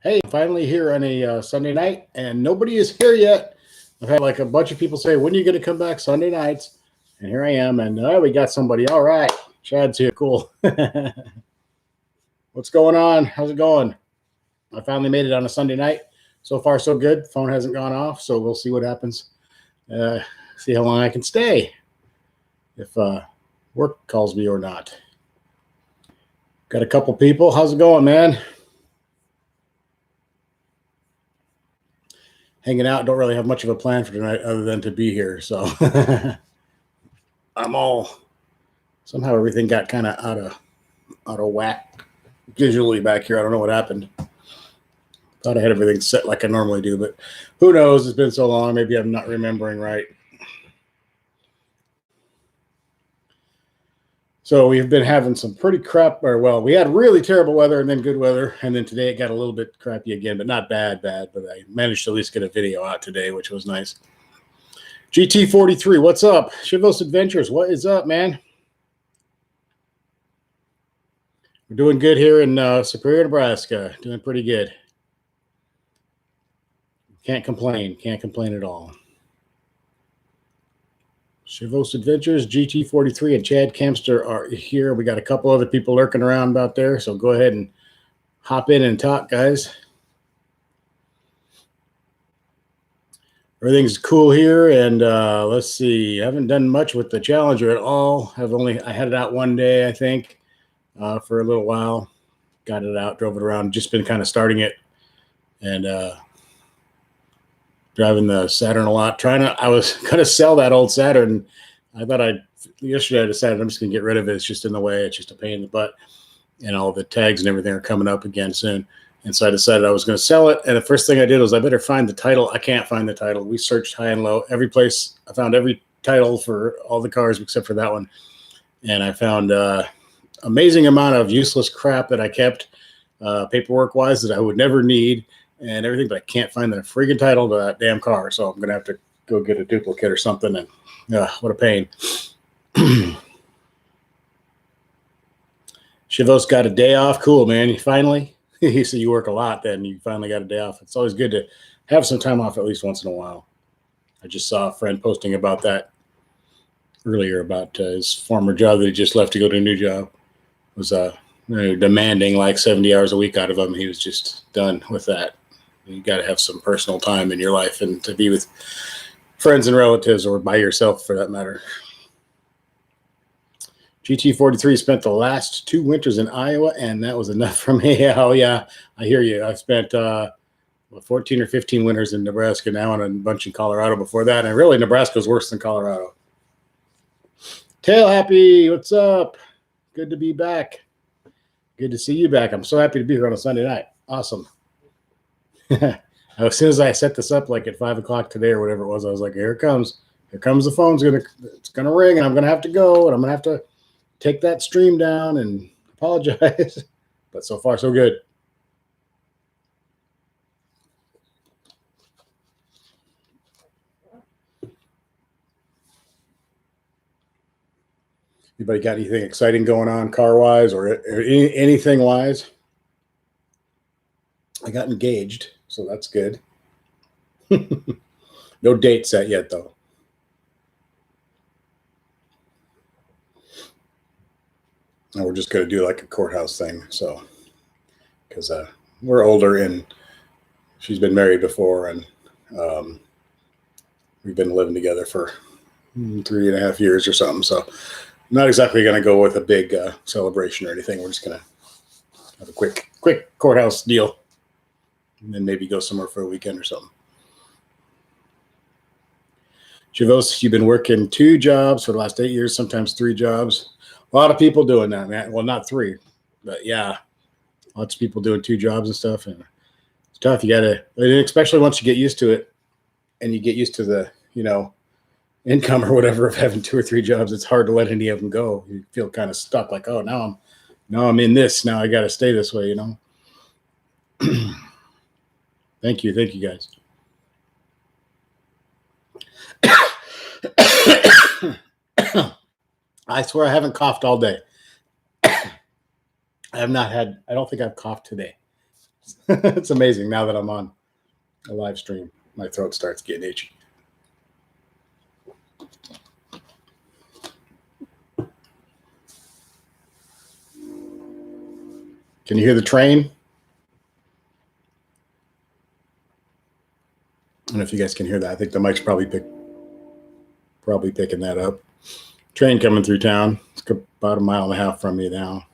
Hey, I'm finally here on a Sunday night, and nobody is here yet. I've had like a bunch of people say, "When are you going to come back Sunday nights?" And here I am, and we got somebody. All right, Chad's here. Cool. What's going on? How's it going? I finally made it on a Sunday night. So far, so good. Phone hasn't gone off, so we'll see what happens. Uh, see how long I can stay, if work calls me or not. Got a couple people. How's it going, man? Hanging out. Don't really have much of a plan for tonight other than to be here. So I'm all somehow everything got kind of out of whack visually back here. I don't know what happened. Thought I had everything set like I normally do, but who knows? It's been so long. Maybe I'm not remembering right. So we've been having some pretty crap, or well, we had really terrible weather and then good weather, and then today it got a little bit crappy again, but not bad, but I managed to at least get a video out today, which was nice. GT43, what's up? Chevy Adventures, what is up, man? We're doing good here in Superior, Nebraska. Doing pretty good. Can't complain. Can't complain at all. Chevy Adventures, GT43, and Chad Kempster are here. We got a couple other people lurking around out there, so go ahead and hop in and talk, guys. Everything's cool here, and let's see. I haven't done much with the Challenger at all. I had it out one day, I think, for a little while. Got it out, drove it around. Just been kind of starting it, and driving the Saturn a lot. I was going to sell that old Saturn. Yesterday I decided I'm just going to get rid of it. It's just in the way. It's just a pain in the butt. And all the tags and everything are coming up again soon. And so I decided I was going to sell it. And the first thing I did was I better find the title. I can't find the title. We searched high and low. Every place. I found every title for all the cars except for that one. And I found amazing amount of useless crap that I kept paperwork-wise that I would never need. And everything, but I can't find the friggin' title to that damn car, so I'm gonna have to go get a duplicate or something. And what a pain. Chevy's got a day off. Cool, man. You finally, you said you work a lot, then you finally got a day off. It's always good to have some time off at least once in a while. I just saw a friend posting about that earlier about his former job that he just left to go to a new job. It was demanding like 70 hours a week out of him. He was just done with that. You got to have some personal time in your life and to be with friends and relatives or by yourself for that matter. GT43 spent the last 2 winters in Iowa, and that was enough for me. Oh, yeah, I hear you. I've spent 14 or 15 winters in Nebraska now and a bunch in Colorado before that. And really, Nebraska's worse than Colorado. Tail Happy, what's up? Good to be back. Good to see you back. I'm so happy to be here on a Sunday night. Awesome. As soon as I set this up, like at 5 o'clock today or whatever it was, I was like, here it comes. Here comes the phone. It's gonna ring, and I'm gonna have to go, and I'm gonna have to take that stream down and apologize. But so far, so good. Anybody got anything exciting going on car-wise or anything-wise? I got engaged, so that's good. No date set yet, though. And we're just going to do like a courthouse thing, so because we're older and she's been married before, and we've been living together for 3.5 years or something. So I'm not exactly going to go with a big celebration or anything. We're just going to have a quick courthouse deal. And then maybe go somewhere for a weekend or something. Javos, you've been working 2 jobs for the last 8 years, sometimes 3 jobs. A lot of people doing that, man. Well, not 3, but yeah, lots of people doing 2 jobs and stuff. And it's tough. You got to, especially once you get used to it and you get used to the, income or whatever of having 2 or 3 jobs. It's hard to let any of them go. You feel kind of stuck, like, oh, now I'm in this. Now I got to stay this way, Thank you, guys. I swear I haven't coughed all day. I don't think I've coughed today. It's amazing now that I'm on a live stream. My throat starts getting itchy. Can you hear the train? I don't know if you guys can hear that. I think the mic's probably picking that up. Train coming through town. It's about 1.5 miles from me now.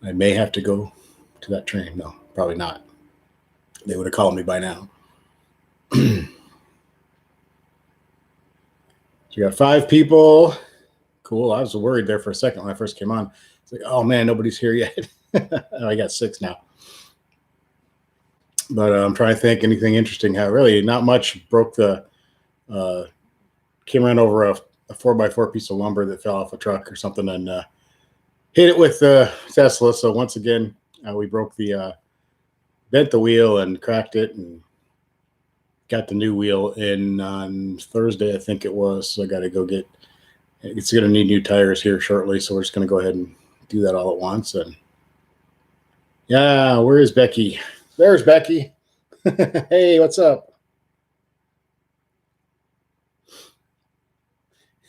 I may have to go to that train. No, probably not. They would have called me by now. So you got 5 people. Cool. I was worried there for a second when I first came on. It's like, oh man, nobody's here yet. I got 6 now. But I'm trying to think anything interesting. How really not much. Broke the came around over a 4x4 piece of lumber that fell off a truck or something and hit it with the Tesla. So once again, we broke the bent the wheel and cracked it and got the new wheel in on Thursday, I think it was. So I got to go get. It's going to need new tires here shortly, so we're just going to go ahead and do that all at once. And yeah, where is Becky? There's Becky. Hey, what's up?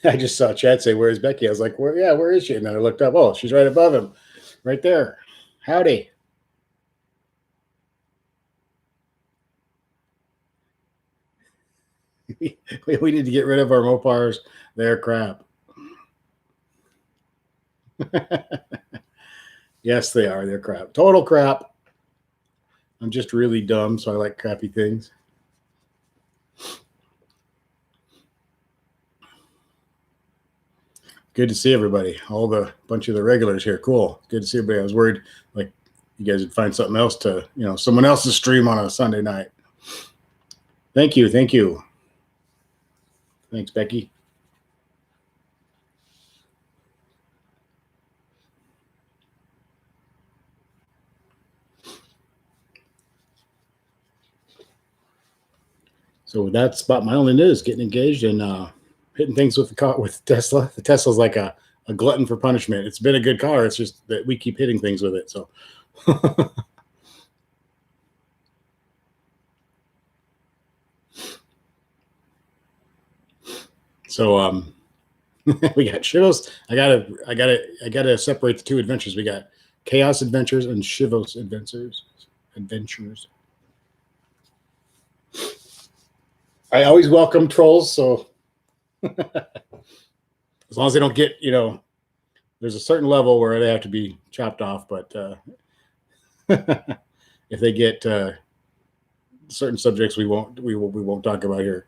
I just saw Chad say, "Where's Becky?" I was like, "Where? Yeah, where is she?" And then I looked up. Oh, she's right above him, right there. Howdy. We need to get rid of our Mopars. They're crap. Yes, they are. They're crap. Total crap. I'm just really dumb, so I like crappy things. Good to see everybody. All the bunch of the regulars here. Cool. Good to see everybody. I was worried like you guys would find something else to, someone else's stream on a Sunday night. Thank you. Thank you. Thanks, Becky. So that's about my only news, getting engaged and hitting things with the car, with Tesla. The Tesla's like a glutton for punishment. It's been a good car. It's just that we keep hitting things with it. So we got Shivos. I gotta separate the 2 adventures. We got Chaos Adventures and Shivos Adventures. I always welcome trolls, so as long as they don't get, there's a certain level where they have to be chopped off, but if they get certain subjects we won't talk about here.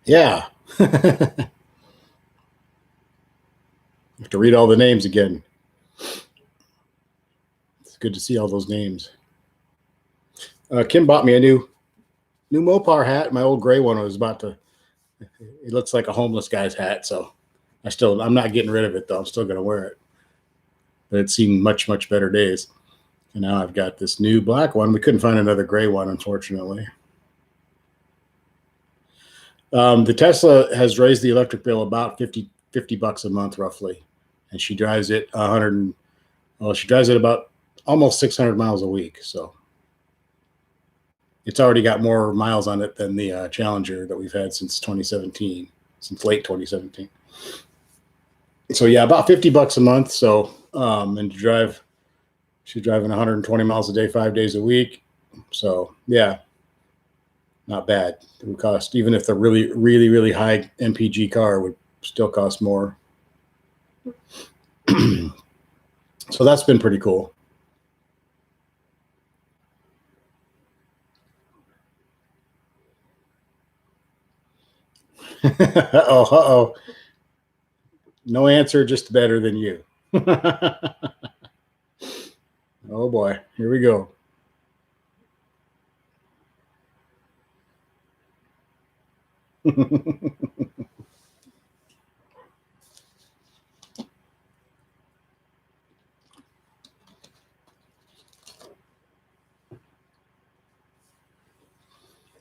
Yeah. I have to read all the names again. It's good to see all those names. Kim bought me a new Mopar hat. My old gray one was about to. It looks like a homeless guy's hat, so I'm not getting rid of it though. I'm still going to wear it. But it's seen much better days. And now I've got this new black one. We couldn't find another gray one, unfortunately. The Tesla has raised the electric bill about $50 a month, roughly, and she drives it she drives it about almost 600 miles a week. So it's already got more miles on it than the Challenger that we've had since 2017, since late 2017. So yeah, about $50 a month. So and she's driving 120 miles a day, 5 days a week. So yeah, not bad. It would cost, even if the really high MPG car would still cost more. So that's been pretty cool. Uh-oh. No answer, just better than you. Oh boy, here we go.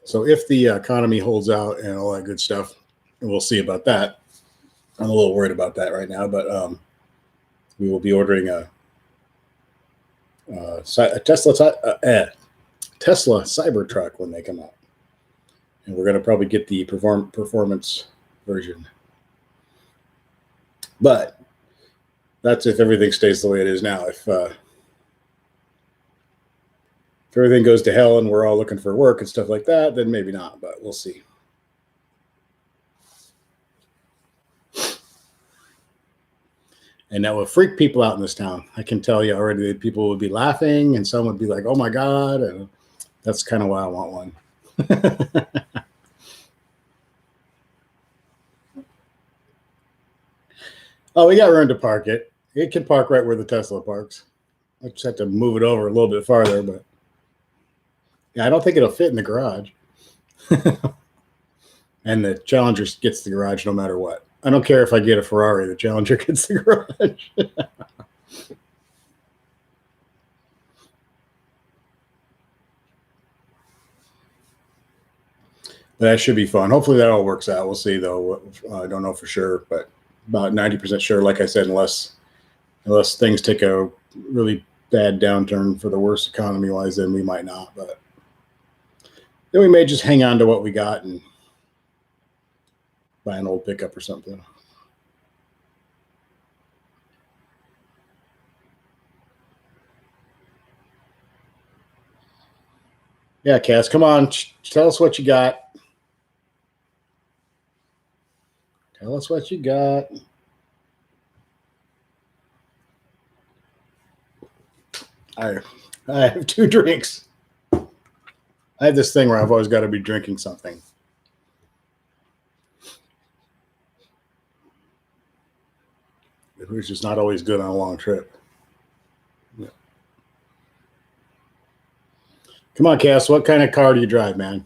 So if the economy holds out and all that good stuff, we'll see about that. I'm a little worried about that right now, but we will be ordering a Tesla Cybertruck when they come out, and we're going to probably get the performance version. But that's if everything stays the way it is now. If everything goes to hell and we're all looking for work and stuff like that, then maybe not, but we'll see. And that will freak people out in this town. I can tell you already that people would be laughing and some would be like, oh my God. And that's kind of why I want one. Oh, we got room to park it. It can park right where the Tesla parks. I just have to move it over a little bit farther, but yeah, I don't think it'll fit in the garage. And the Challenger gets the garage no matter what. I don't care if I get a Ferrari, the Challenger gets the garage. That should be fun. Hopefully that all works out. We'll see, though. I don't know for sure, but about 90% sure, like I said, unless things take a really bad downturn for the worst economy-wise, then we might not. But then we may just hang on to what we got and buy an old pickup or something. Yeah, Cass, come on. Tell us what you got. Tell us what you got. I have 2 drinks. I have this thing where I've always got to be drinking something. Which is not always good on a long trip. Yeah. Come on, Cass. What kind of car do you drive, man?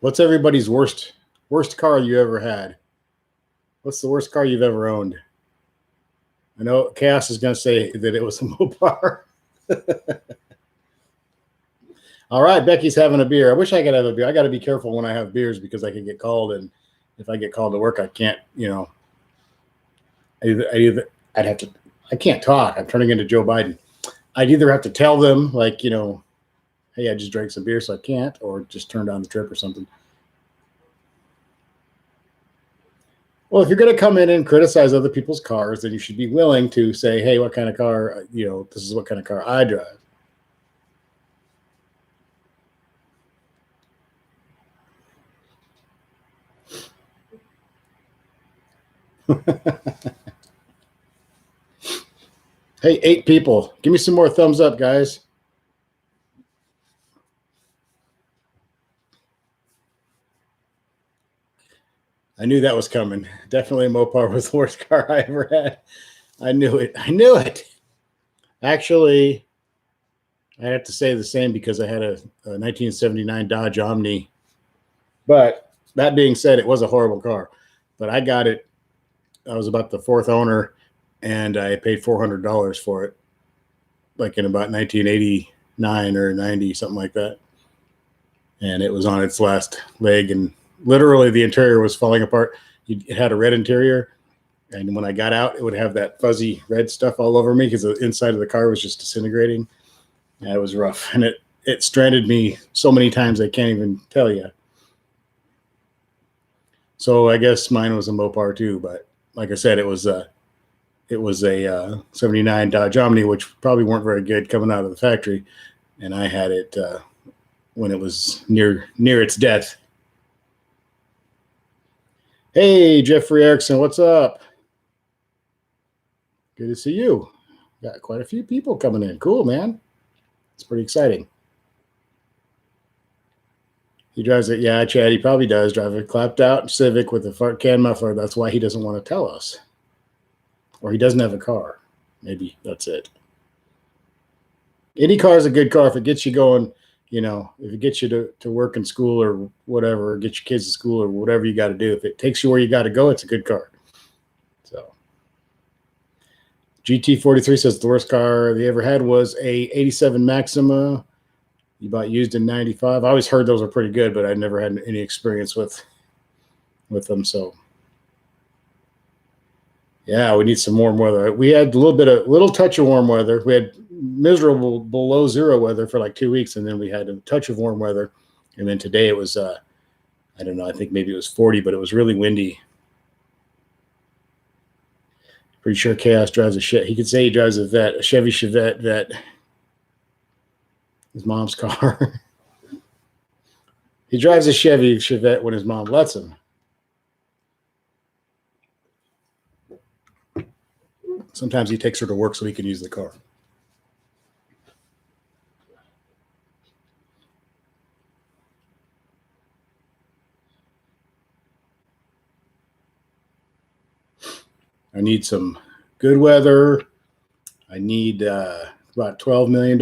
What's everybody's worst car you ever had? What's the worst car you've ever owned? I know Cass is going to say that it was a Mopar. All right, Becky's having a beer. I wish I could have a beer. I got to be careful when I have beers because I can get called, and if I get called to work, I can't. I'd have to. I can't talk. I'm turning into Joe Biden. I'd either have to tell them, like, hey, I just drank some beer, so I can't, or just turn down the trip or something. Well, if you're going to come in and criticize other people's cars, then you should be willing to say, hey, what kind of car, this is what kind of car I drive. Hey, 8 people. Give me some more thumbs up, guys. I knew that was coming. Definitely Mopar was the worst car I ever had. I knew it. Actually, I have to say the same because I had a 1979 Dodge Omni. But that being said, it was a horrible car. But I got it. I was about the 4th owner, and I paid $400 for it, like in about 1989 or 90, something like that. And it was on its last leg, and literally the interior was falling apart. It had a red interior, and when I got out, it would have that fuzzy red stuff all over me because the inside of the car was just disintegrating. Yeah, it was rough, and it stranded me so many times I can't even tell you. So I guess mine was a Mopar too, but like I said, it was a 79 Dodge Omni, which probably weren't very good coming out of the factory, and I had it when it was near its death. Hey, Jeffrey Erickson, what's up? Good to see you. Got quite a few people coming in. Cool, man. It's pretty exciting. He drives it. Yeah, Chad, he probably does drive a clapped out Civic with a fart can muffler. That's why he doesn't want to tell us. Or he doesn't have a car. Maybe that's it. Any car is a good car if it gets you going, if it gets you to work and school or whatever, or get your kids to school or whatever you got to do. If it takes you where you got to go, it's a good car. So GT43 says the worst car they ever had was a 87 Maxima. you bought used in 95. I always heard those were pretty good, but I never had any experience with them. So yeah, we need some warm weather. We had a little touch of warm weather. We had miserable below zero weather for like 2 weeks, and then we had a touch of warm weather. And then today it was, I don't know, I think maybe it was 40, but it was really windy. Pretty sure Chaos drives a Chevy. He could say he drives a Chevy Chevette Vet. His mom's car. He drives a Chevy Chevette when his mom lets him. Sometimes he takes her to work so he can use the car. I need some good weather. I need about $12 million.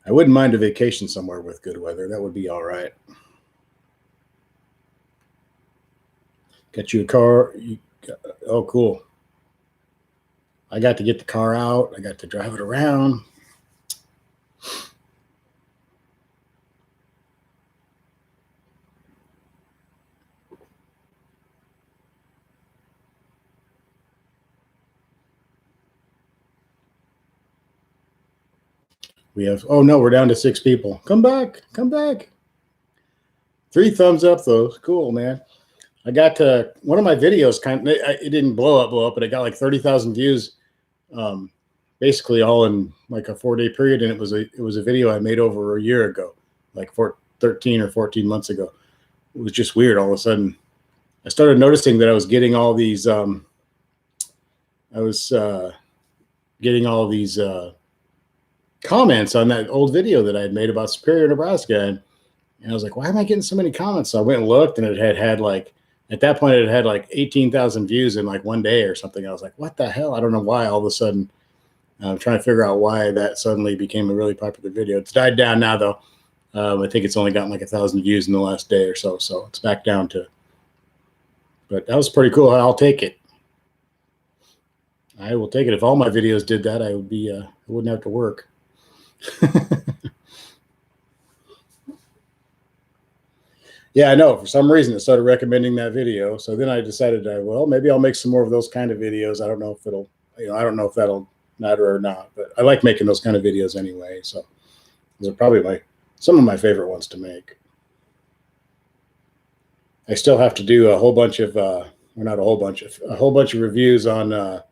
I wouldn't mind a vacation somewhere with good weather. That would be all right. Get you a car. Oh, cool. I got to get the car out. I got to drive it around. We have, oh no, we're down to 6 people. Come back, come back. 3 thumbs up though. Cool, man. I got to, one of my videos it didn't blow up, but it got like 30,000 views, basically all in like a 4-day period. And it was a video I made over a year ago, like 13 or 14 months ago. It was just weird. All of a sudden I started noticing that I was getting all these, comments on that old video that I had made about Superior, Nebraska. And I was like, why am I getting so many comments? So I went and looked, and it had like, at that point, it had like 18,000 views in like 1 day or something. I was like, what the hell? I don't know why all of a sudden. I'm trying to figure out why that suddenly became a really popular video. It's died down now, though. I think it's only gotten like 1,000 views in the last day or so. So it's back down to, but that was pretty cool. I'll take it. I will take it. If all my videos did that, I wouldn't have to work. Yeah, I know. For some reason, it started recommending that video. So then I decided, well, maybe I'll make some more of those kind of videos. I don't know if I don't know if that'll matter or not, but I like making those kind of videos anyway. So those are probably some of my favorite ones to make. I still have to do a whole bunch of, a whole bunch of reviews on the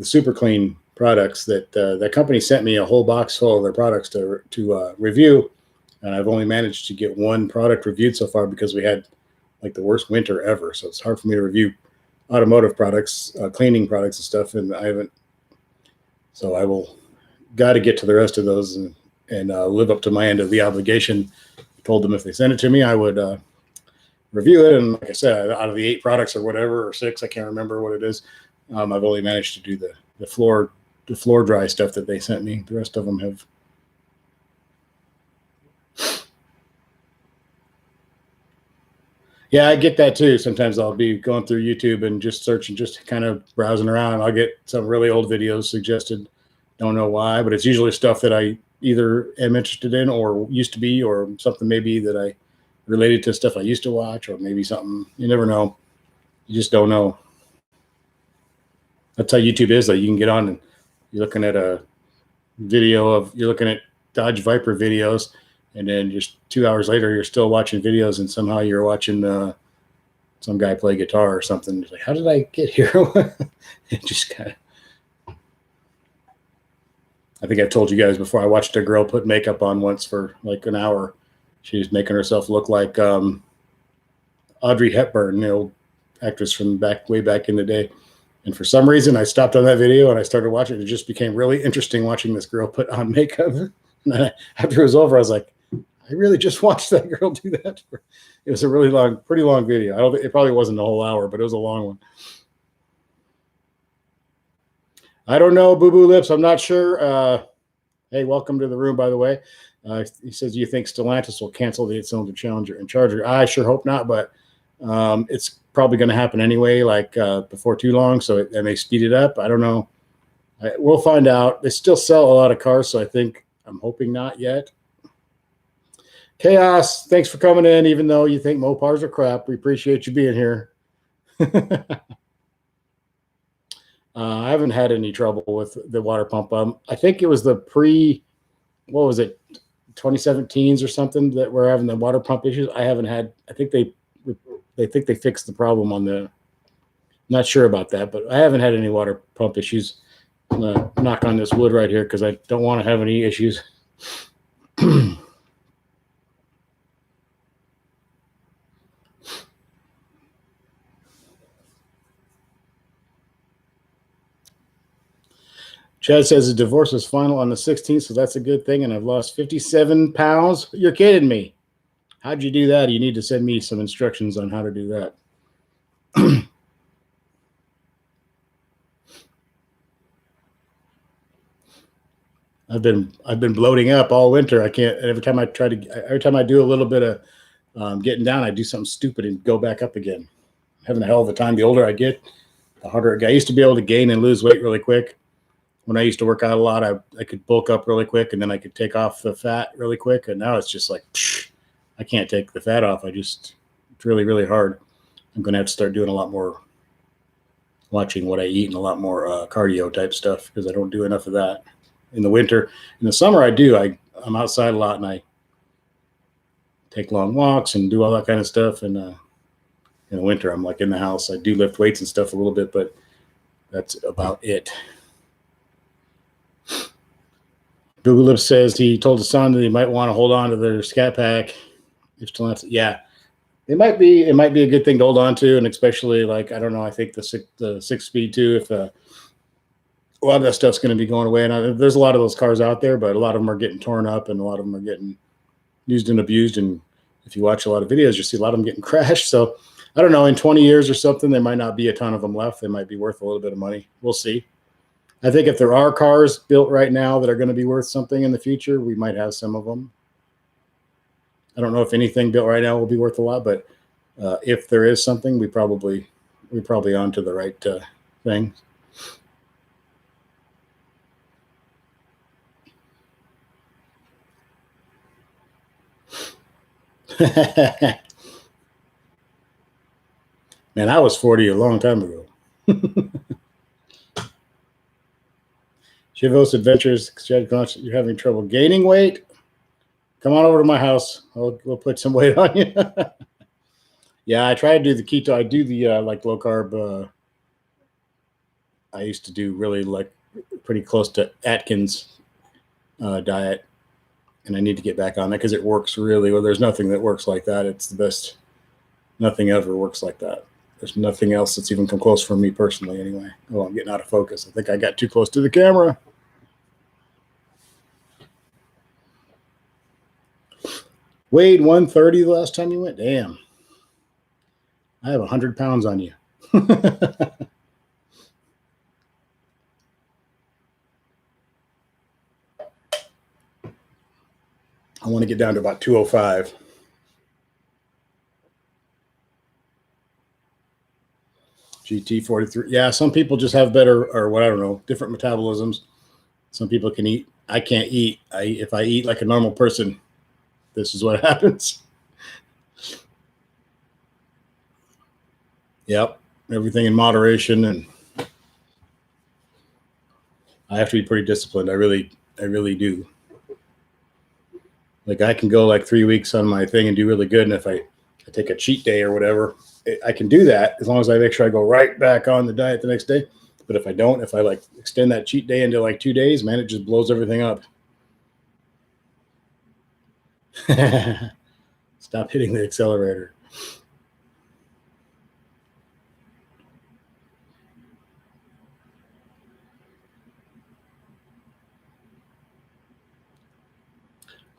Super Clean products that company sent me a whole box full of their products to review. And I've only managed to get 1 product reviewed so far because we had like the worst winter ever. So it's hard for me to review automotive products, cleaning products and stuff. And I haven't, so I got to get to the rest of those and live up to my end of the obligation. I told them if they sent it to me, I would review it. And like I said, out of the 8 products or whatever, or 6, I can't remember what it is. I've only managed to do the floor dry stuff that they sent me. The rest of them have. Yeah, I get that too. Sometimes I'll be going through YouTube and just searching, just kind of browsing around. I'll get some really old videos suggested. Don't know why, but it's usually stuff that I either am interested in or used to be, or something maybe that I related to stuff I used to watch, or maybe something. You never know. You just don't know. That's how YouTube is. Like you can get on and you're looking at a video you're looking at Dodge Viper videos, and then just 2 hours later, you're still watching videos, and somehow you're watching some guy play guitar or something. It's like, how did I get here? It just kind of. I think I've told you guys before. I watched a girl put makeup on once for like an hour. She was making herself look like Audrey Hepburn, the old actress from way back in the day. And for some reason, I stopped on that video and I started watching. It just became really interesting watching this girl put on makeup. And then after it was over, I was like, I really just watched that girl do that. It was a really pretty long video. It probably wasn't a whole hour, but it was a long one. I don't know, Boo Boo Lips. I'm not sure. Hey, welcome to the room, by the way. He says, do you think Stellantis will cancel the 8-cylinder Challenger and Charger? I sure hope not, but It's probably going to happen anyway, like before too long. So it may speed it up. I don't know. We'll find out. They still sell a lot of cars, so I'm hoping not yet. Chaos, thanks for coming in, even though you think Mopars are crap. We appreciate you being here. I haven't had any trouble with the water pump. I think it was the what was it, 2017s or something that we're having the water pump issues. I haven't had. I think they think they fixed the problem on the. Not sure about that, but I haven't had any water pump issues. I'm gonna knock on this wood right here because I don't want to have any issues. Chad says the divorce is final on the 16th, so that's a good thing, and I've lost 57 pounds. You're kidding me. How'd you do that? You need to send me some instructions on how to do that. I've been bloating up all winter. I can't. Every time I do a little bit of getting down, I do something stupid and go back up again. I'm having a hell of a time. The older I get, the harder it gets. I used to be able to gain and lose weight really quick. When I used to work out a lot, I could bulk up really quick, and then I could take off the fat really quick. And now it's just like, I can't take the fat off. It's really, really hard. I'm going to have to start doing a lot more watching what I eat and a lot more cardio type stuff because I don't do enough of that. In the winter, in the summer, I do. I'm outside a lot, and I take long walks and do all that kind of stuff. And in the winter, I'm like in the house. I do lift weights and stuff a little bit, but that's about it. Google Lip says he told his son that he might want to hold on to their Scat Pack. If still not, yeah, it might be a good thing to hold on to, and especially like I don't know. I think the 6-speed too. If a lot of that stuff's going to be going away. And there's a lot of those cars out there, but a lot of them are getting torn up and a lot of them are getting used and abused. And if you watch a lot of videos, you see a lot of them getting crashed. So I don't know, in 20 years or something, there might not be a ton of them left. They might be worth a little bit of money. We'll see. I think if there are cars built right now that are going to be worth something in the future, we might have some of them. I don't know if anything built right now will be worth a lot, but if there is something, we're probably onto the right thing. Man, I was 40 a long time ago. Chivos Adventures, you're having trouble gaining weight? Come on over to my house. We'll put some weight on you. Yeah, I try to do the keto. I do the like low carb. I used to do really like pretty close to Atkins diet. And I need to get back on that because it works really well. There's nothing that works like that. It's the best. Nothing ever works like that. There's nothing else that's even come close for me personally anyway. Oh, I'm getting out of focus. I think I got too close to the camera. Weighed 130 the last time you went? Damn. I have 100 pounds on you. I want to get down to about 205. GT43. Yeah, some people just have better, or what, I don't know, different metabolisms. Some people can eat. I can't eat. If I eat like a normal person, this is what happens. Yep. Everything in moderation. And I have to be pretty disciplined. I really do. Like I can go like 3 weeks on my thing and do really good. And if I take a cheat day or whatever, I can do that as long as I make sure I go right back on the diet the next day. But if I don't, if I like extend that cheat day into like 2 days, man, it just blows everything up. Stop hitting the accelerator.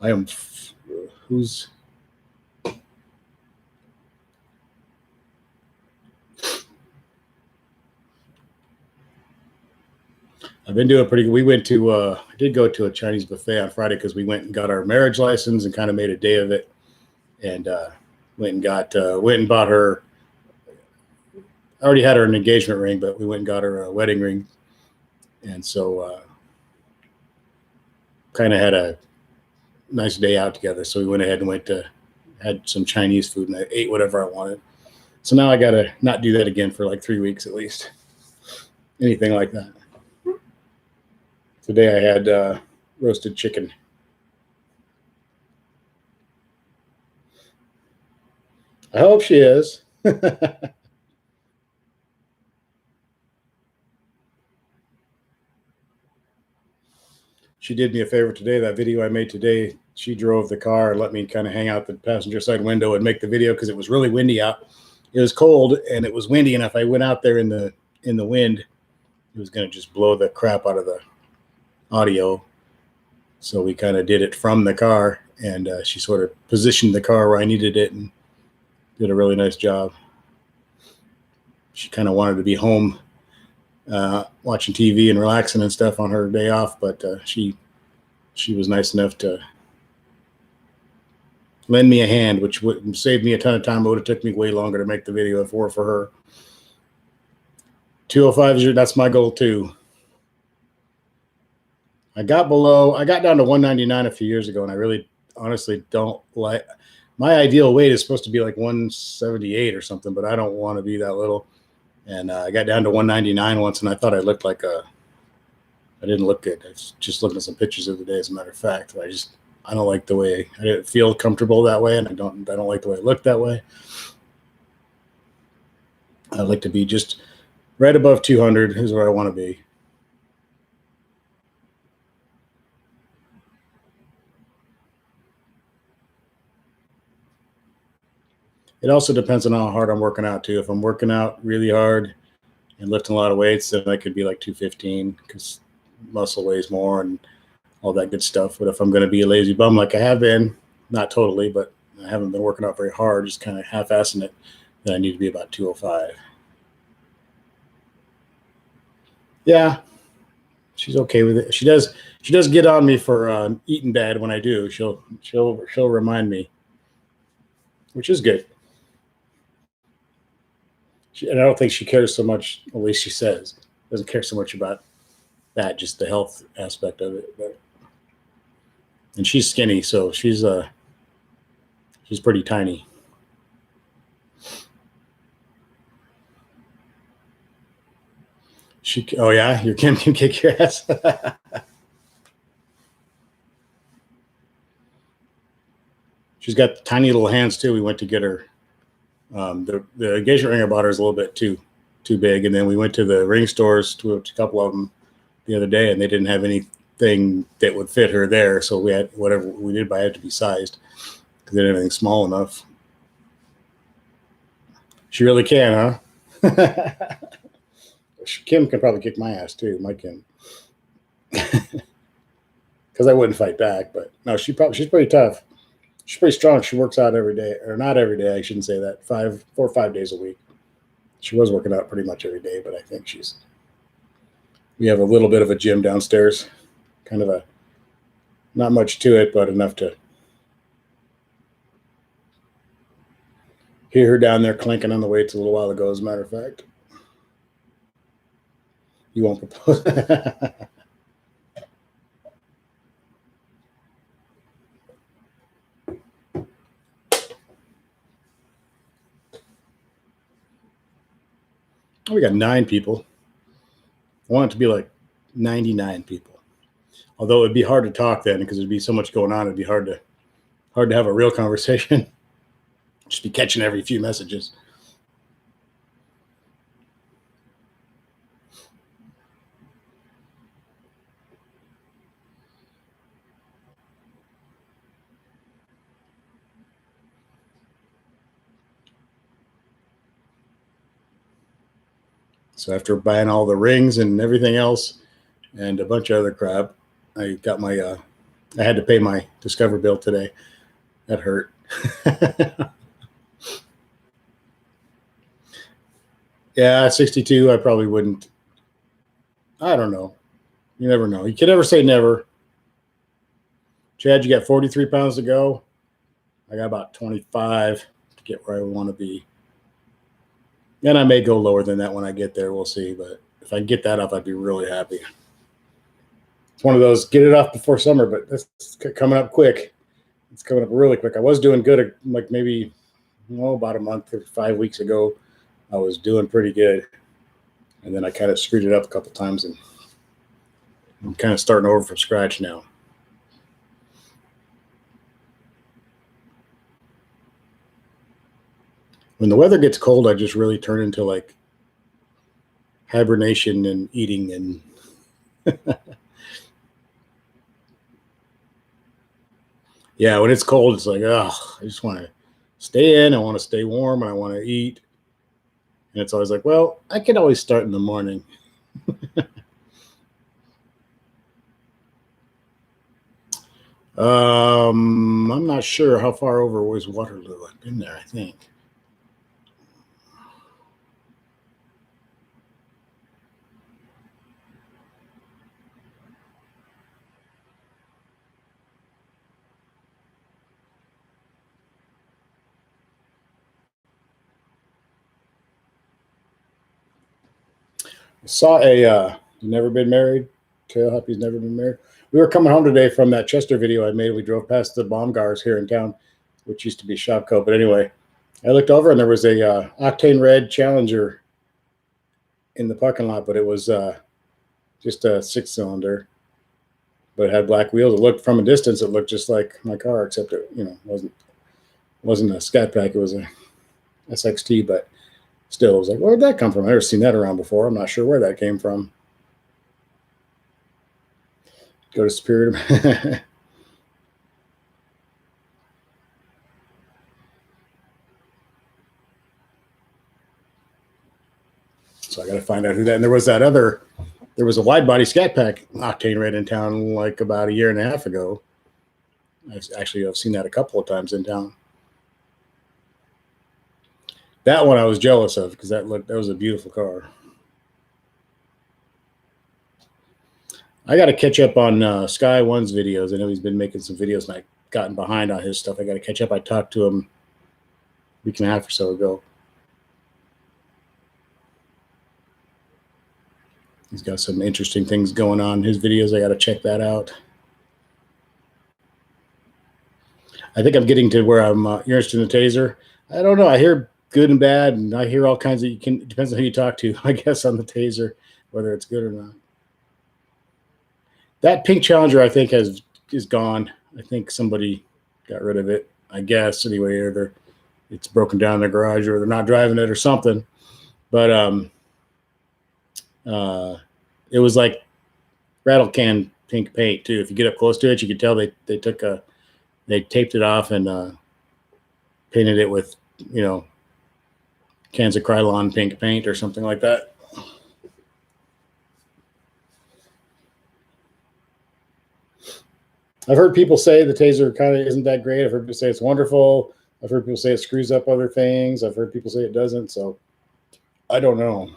I am who's I've been doing pretty good. We went to I did go to a Chinese buffet on Friday because we went and got our marriage license and kind of made a day of it, and went and bought her I already had her an engagement ring, but we went and got her a wedding ring. And so kind of had a nice day out together. So we went ahead and had some Chinese food, and I ate whatever I wanted. So now I got to not do that again for like 3 weeks at least. Anything like that. Today I had roasted chicken. I hope she is. She did me a favor today. That video I made today, she drove the car and let me kind of hang out the passenger side window and make the video because it was really windy out. It was cold and it was windy, and if I went out there in the wind, it was going to just blow the crap out of the audio. So we kind of did it from the car, and she sort of positioned the car where I needed it and did a really nice job. She kind of wanted to be home watching TV and relaxing and stuff on her day off, but she was nice enough to lend me a hand, which would save me a ton of time. It would have took me way longer to make the video if it were for her. 205 that's my goal too. I got down to 199 a few years ago, and I really honestly don't like, my ideal weight is supposed to be like 178 or something, but I don't want to be that little. And I got down to 199 once, and I thought I looked like I didn't look good. I was just looking at some pictures of the day, as a matter of fact. I don't like the way, I didn't feel comfortable that way, and I don't like the way I look that way. I'd like to be just right above 200 is where I want to be. It also depends on how hard I'm working out too. If I'm working out really hard and lifting a lot of weights, then I could be like 215 because muscle weighs more and all that good stuff. But if I'm going to be a lazy bum like I have been, not totally, but I haven't been working out very hard, just kind of half-assing it, then I need to be about 205. Yeah, she's okay with it. She does get on me for eating bad when I do. She'll remind me, which is good. And I don't think she cares so much, at least she says, doesn't care so much about that, just the health aspect of it. And she's skinny, so she's pretty tiny. Oh yeah, your Kim can kick your ass. She's got tiny little hands too. We went to get her. The engagement ring I bought her is a little bit too big, and then we went to the ring stores, to a couple of them the other day, and they didn't have anything that would fit her there. So we had, whatever we did buy it to be sized because they didn't have anything small enough. She really can, huh? Kim can probably kick my ass too, my Kim, because I wouldn't fight back. But no, she's pretty tough. She's pretty strong. She works out every day, or not every day. I shouldn't say that. 4 or 5 days a week. She was working out pretty much every day, but I think we have a little bit of a gym downstairs, kind of not much to it, but enough to hear her down there clanking on the weights a little while ago, as a matter of fact. You won't propose. We got 9 people. I want it to be like 99 people. Although it'd be hard to talk then because there'd be so much going on. It'd be hard to have a real conversation. Just be catching every few messages. So after buying all the rings and everything else and a bunch of other crap, I got my I had to pay my Discover bill today. That hurt. Yeah, 62, I probably wouldn't. I don't know. You never know. You can never say never. Chad, you got 43 pounds to go. I got about 25 to get where I want to be. And I may go lower than that when I get there. We'll see. But if I can get that off, I'd be really happy. It's one of those, get it off before summer, but that's coming up quick. It's coming up really quick. I was doing good, like maybe about a month or 5 weeks ago. I was doing pretty good. And then I kind of screwed it up a couple times, and I'm kind of starting over from scratch now. When the weather gets cold, I just really turn into like hibernation and eating and yeah, when it's cold, it's like, oh, I just want to stay in. I want to stay warm, and I want to eat. And it's always like, well, I can always start in the morning. I'm not sure how far over was Waterloo. I've been there, I think. I saw a never been married. Tail Happy's never been married. We were coming home today from that Chester video I made. We drove past the Baumgars here in town, which used to be Shopco. But anyway, I looked over and there was a Octane Red Challenger in the parking lot, but it was just a 6-cylinder, but it had black wheels. It looked from a distance, it looked just like my car, except it wasn't a Scat Pack. It was a SXT, but still, it was like, where'd that come from? I've never seen that around before. I'm not sure where that came from. Go to Superior. So I got to find out who that. And there was a wide body Scat Pack Octane Red in town like about a year and a half ago. I've seen that a couple of times in town. That one I was jealous of because that was a beautiful car. I got to catch up on Sky One's videos. I know he's been making some videos, and I've gotten behind on his stuff. I got to catch up. I talked to him a week and a half or so ago. He's got some interesting things going on in his videos. I got to check that out. I think I'm getting to where I'm interested in the Taser. I don't know. I hear good and bad, and I hear all kinds of. It depends on who you talk to, I guess, on the Taser, whether it's good or not. That pink Challenger, I think, is gone. I think somebody got rid of it. I guess anyway, either it's broken down in their garage, or they're not driving it, or something. But it was like rattle can pink paint too. If you get up close to it, you can tell they taped it off and painted it with cans of Krylon pink paint or something like that. I've heard people say the Taser kind of isn't that great. I've heard people say it's wonderful. I've heard people say it screws up other things. I've heard people say it doesn't. So I don't know.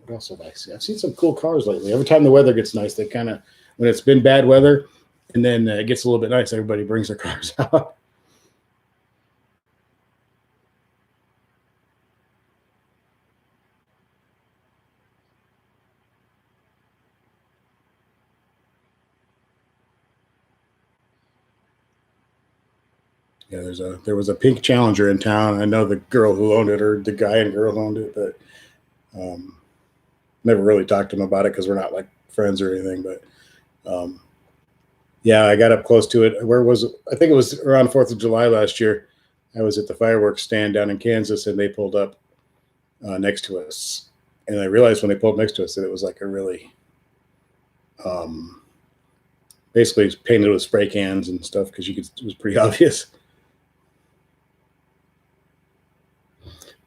What else have I seen? I've seen some cool cars lately. Every time the weather gets nice, they kind of, when it's been bad weather and then it gets a little bit nice, everybody brings their cars out. Yeah, there was a pink Challenger in town. I know the girl who owned it, or the guy and girl who owned it, but never really talked to him about it because we're not like friends or anything. But yeah, I got up close to it. Where was it? I think it was around 4th of July last year. I was at the fireworks stand down in Kansas, and they pulled up next to us. And I realized when they pulled next to us that it was like a really, basically painted with spray cans and stuff because it was pretty obvious.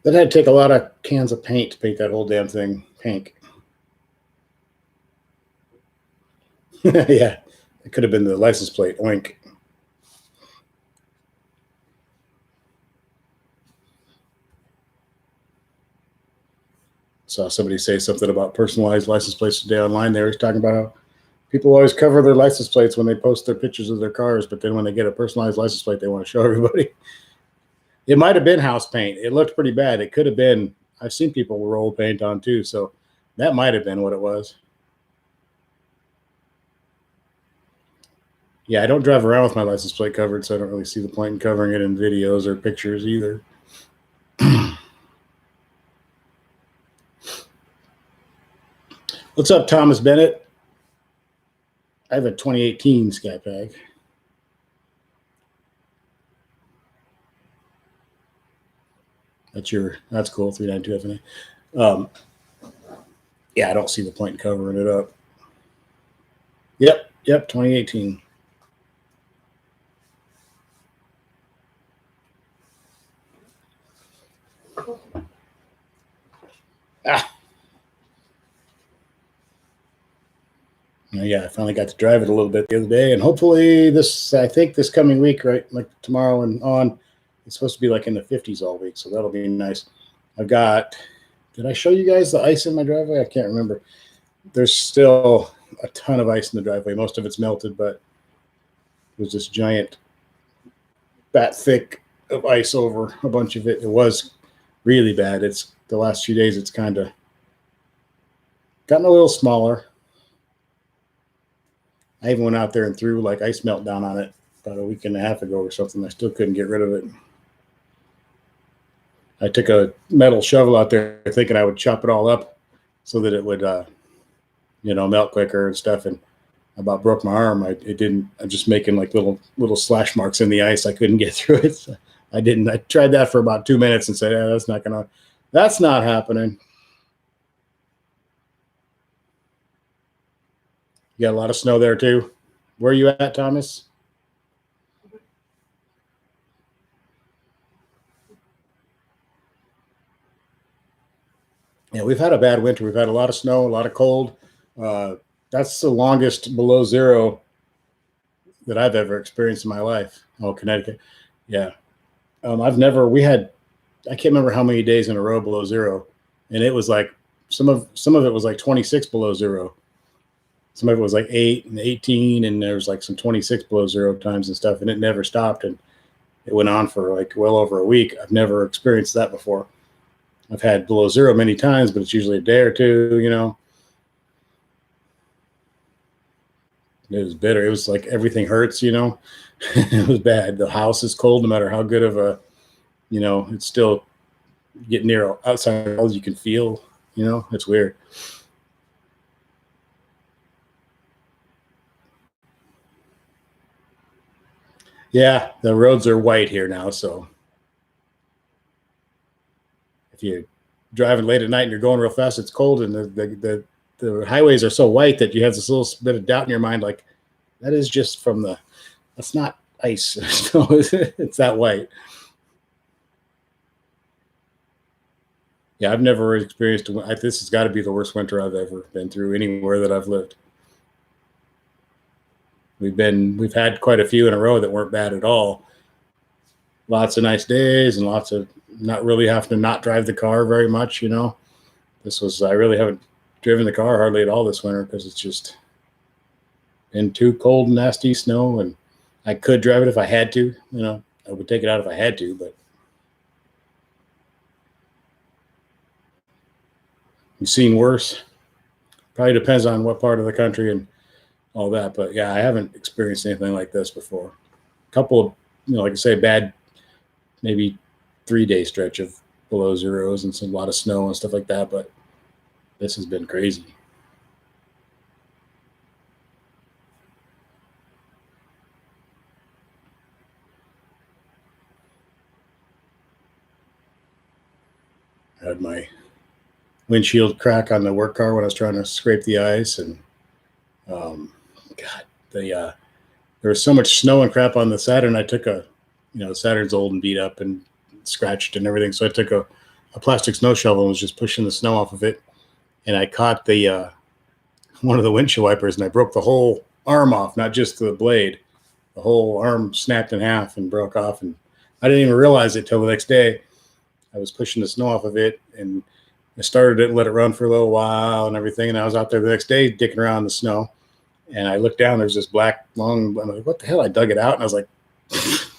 That had to take a lot of cans of paint to paint that whole damn thing pink. Yeah, it could have been the license plate. Oink. saw somebody say something about personalized license plates today online. They were talking about how people always cover their license plates when they post their pictures of their cars, but then when they get a personalized license plate, they want to show everybody. It might have been house paint. It looked pretty bad. It could have been. I've seen people roll paint on too, so that might have been what it was. Yeah, I don't drive around with my license plate covered, so I don't really see the point in covering it in videos or pictures either. What's up, Thomas Bennett? I have a 2018 Skypack. That's cool, 392 FNA. Yeah, I don't see the point in covering it up. Yep, 2018. Yeah, I finally got to drive it a little bit the other day, and hopefully I think this coming week, right, like tomorrow and on, it's supposed to be like in the 50s all week, so that'll be nice. Did I show you guys the ice in my driveway? I can't remember. There's still a ton of ice in the driveway. Most of it's melted, but there's this giant bat thick of ice over a bunch of it. It was really bad. It's the last few days, it's kind of gotten a little smaller. I even went out there and threw like ice melt down on it about a week and a half ago or something. I still couldn't get rid of it. I took a metal shovel out there thinking I would chop it all up so that it would, melt quicker and stuff. And I about broke my arm. It didn't. I'm just making like little slash marks in the ice. I couldn't get through it. So I didn't. I tried that for about 2 minutes and said, "Yeah, that's not happening." You got a lot of snow there too. Where are you at, Thomas? Yeah, we've had a bad winter. We've had a lot of snow, a lot of cold. That's the longest below zero that I've ever experienced in my life. Oh, Connecticut. Yeah. I can't remember how many days in a row below zero. And it was like, some of it was like 26 below zero. Some of it was like 8 and 18, and there was like some 26 below zero times and stuff, and it never stopped. And it went on for like well over a week. I've never experienced that before. I've had below zero many times, but it's usually a day or two, It was bitter. It was like everything hurts, It was bad. The house is cold no matter how good of it's still getting near outside all you can feel, It's weird. Yeah, the roads are white here now, so if you're driving late at night and you're going real fast, it's cold, and the highways are so white that you have this little bit of doubt in your mind, like that is just that's not ice. It's that white. Yeah, I've never experienced this has got to be the worst winter I've ever been through anywhere that I've lived. We've had quite a few in a row that weren't bad at all. Lots of nice days and lots of not really having to not drive the car very much, I really haven't driven the car hardly at all this winter because it's just been too cold and nasty snow, and I could drive it if I had to, I would take it out if I had to, but you've seen worse. Probably depends on what part of the country and all that, but yeah, I haven't experienced anything like this before. A couple of, like I say, bad, maybe 3-day stretch of below zeros and a lot of snow and stuff like that, but this has been crazy. I had my windshield crack on the work car when I was trying to scrape the ice, and there was so much snow and crap on the Saturn. I took the Saturn's old and beat up and scratched and everything, so I took a plastic snow shovel and was just pushing the snow off of it, and I caught one of the windshield wipers, and I broke the whole arm off, not just the blade. The whole arm snapped in half and broke off, and I didn't even realize it till the next day. I was pushing the snow off of it, and I started it and let it run for a little while and everything. And I was out there the next day dicking around in the snow. And I looked down, there's this black long, I'm like, what the hell? I dug it out and I was like,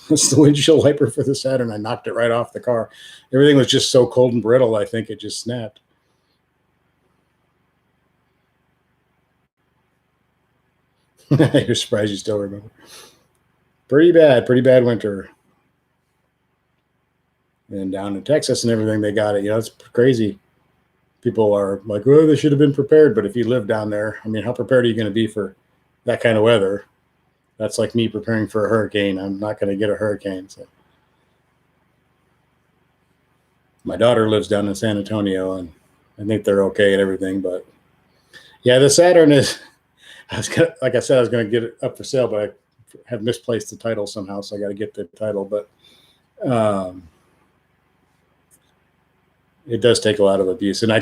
it's the windshield wiper for the Saturn. I knocked it right off the car. Everything was just so cold and brittle, I think it just snapped. You're surprised you still remember. Pretty bad winter. And down in Texas and everything, they got it. You know, it's crazy. People are like, oh, they should have been prepared. But if you live down there, I mean, how prepared are you going to be for that kind of weather? That's like me preparing for a hurricane. I'm not going to get a hurricane. So my daughter lives down in San Antonio, and I think they're okay and everything. But yeah, the Saturn is, like I said, I was going to get it up for sale, but I have misplaced the title somehow. So I got to get the title. But it does take a lot of abuse. And I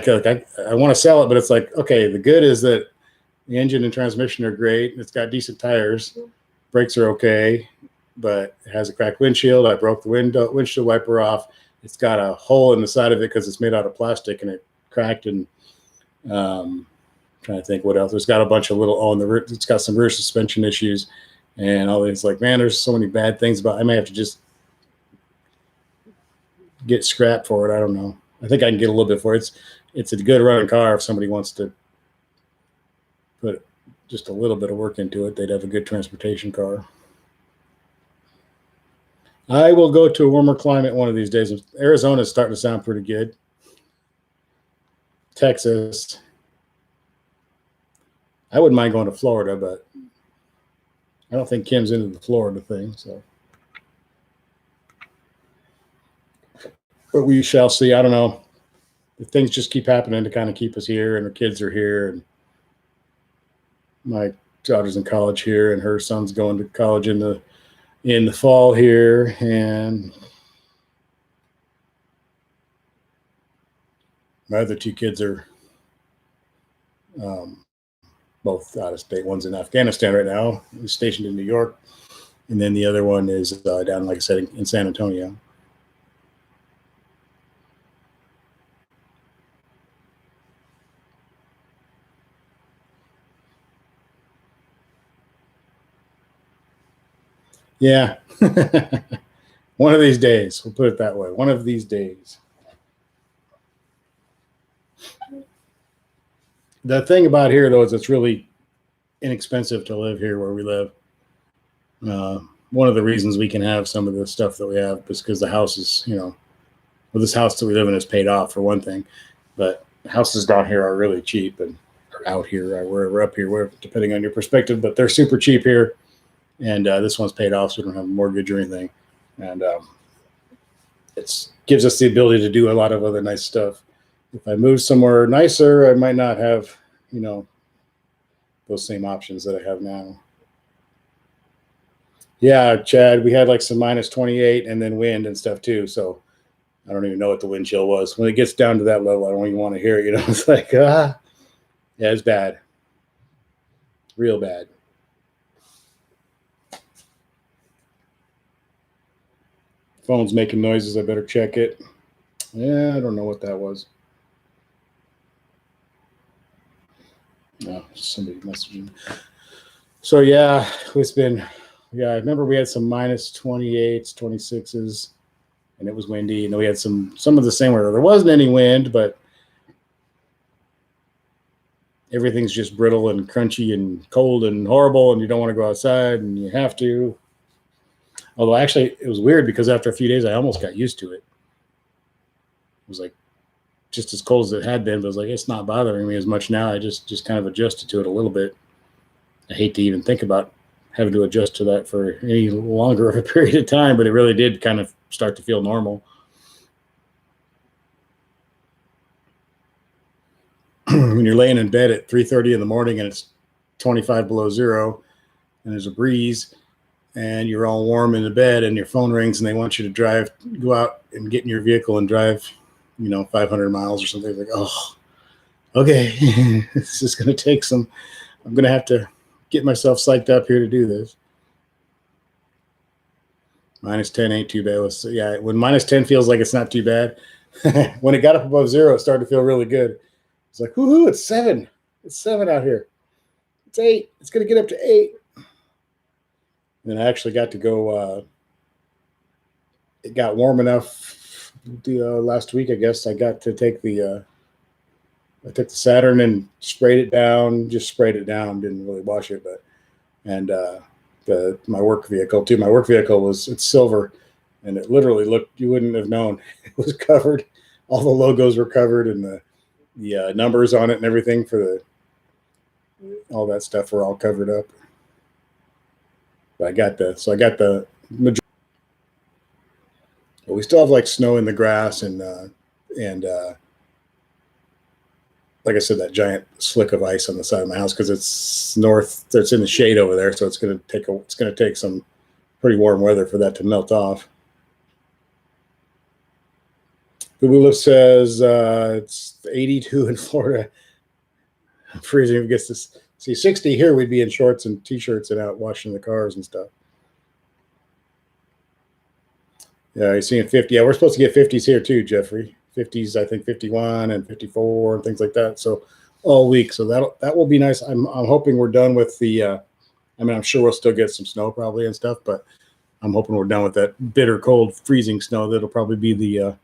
want to sell it, but it's like, okay, the good is that the engine and transmission are great. It's got decent tires. Brakes are okay, but it has a cracked windshield. I broke the windshield wiper off. It's got a hole in the side of it because it's made out of plastic and it cracked. And trying to think what else. It's got a bunch of little, it's got some rear suspension issues and all these. Like, man, there's so many bad things about it. I may have to just get scrapped for it. I don't know. I think I can get a little bit for it. It's a good running car. If somebody wants to put just a little bit of work into it, they'd have a good transportation car. I will go to a warmer climate one of these days. Arizona is starting to sound pretty good. Texas. I wouldn't mind going to Florida, but I don't think Kim's into the Florida thing. So, but we shall see. I don't know. If things just keep happening to kind of keep us here, and the kids are here, and my daughter's in college here, and her son's going to college in the fall here, and my other two kids are both out of state. One's in Afghanistan right now. He's stationed in New York, and then the other one is down, like I said, in San Antonio. Yeah. One of these days. We'll put it that way. One of these days. The thing about here, though, is it's really inexpensive to live here where we live. One of the reasons we can have some of the stuff that we have is because the house is, well, this house that we live in is paid off for one thing, but houses down here are really cheap, and out here, or wherever up here, depending on your perspective, but they're super cheap here. And this one's paid off, so we don't have a mortgage or anything. And it gives us the ability to do a lot of other nice stuff. If I move somewhere nicer, I might not have, those same options that I have now. Yeah, Chad, we had like some minus 28 and then wind and stuff too. So I don't even know what the wind chill was. When it gets down to that level, I don't even want to hear it. It's like, yeah, it's bad. Real bad. Phone's making noises. I better check it. Yeah, I don't know what that was. No, somebody messaging. So yeah, it's been. Yeah, I remember we had some minus 28s, 26s, and it was windy. And we had some of the same weather. There wasn't any wind, but everything's just brittle and crunchy and cold and horrible, and you don't want to go outside, and you have to. Although actually it was weird because after a few days I almost got used to it. It was like just as cold as it had been, but I was like, it's not bothering me as much now. I just kind of adjusted to it a little bit. I hate to even think about having to adjust to that for any longer of a period of time, but it really did kind of start to feel normal. When you're laying in bed at 3:30 in the morning and it's 25 below zero and there's a breeze, and you're all warm in the bed and your phone rings and they want you to go out and get in your vehicle and drive, 500 miles or something. Like, oh, okay, this is going to take I'm going to have to get myself psyched up here to do this. Minus 10 ain't too bad. Yeah, when minus 10 feels like it's not too bad, When it got up above 0, it started to feel really good. It's like, woohoo, it's 7. It's 7 out here. It's 8. It's going to get up to 8. And I actually got to go. It got warm enough last week, I guess. I got to take I took the Saturn and sprayed it down. Just sprayed it down. Didn't really wash it, but my work vehicle too. My work vehicle it's silver, and it literally looked. You wouldn't have known. It was covered. All the logos were covered, and the numbers on it and everything for all that stuff were all covered up. But I got the majority. But we still have like snow in the grass and like I said, that giant slick of ice on the side of my house because it's north. It's in the shade over there, so it's going to take some pretty warm weather for that to melt off. Bubula says it's 82 in Florida. Freezing. If it gets to see 60 here, we'd be in shorts and t-shirts and out washing the cars and stuff. Yeah, you're seeing 50. Yeah, we're supposed to get 50s here too, Jeffrey. 50s, I think 51 and 54 and things like that. So all week. So that will be nice. I'm hoping we're done with the. I mean, I'm sure we'll still get some snow probably and stuff, but I'm hoping we're done with that bitter cold, freezing snow. That'll probably be the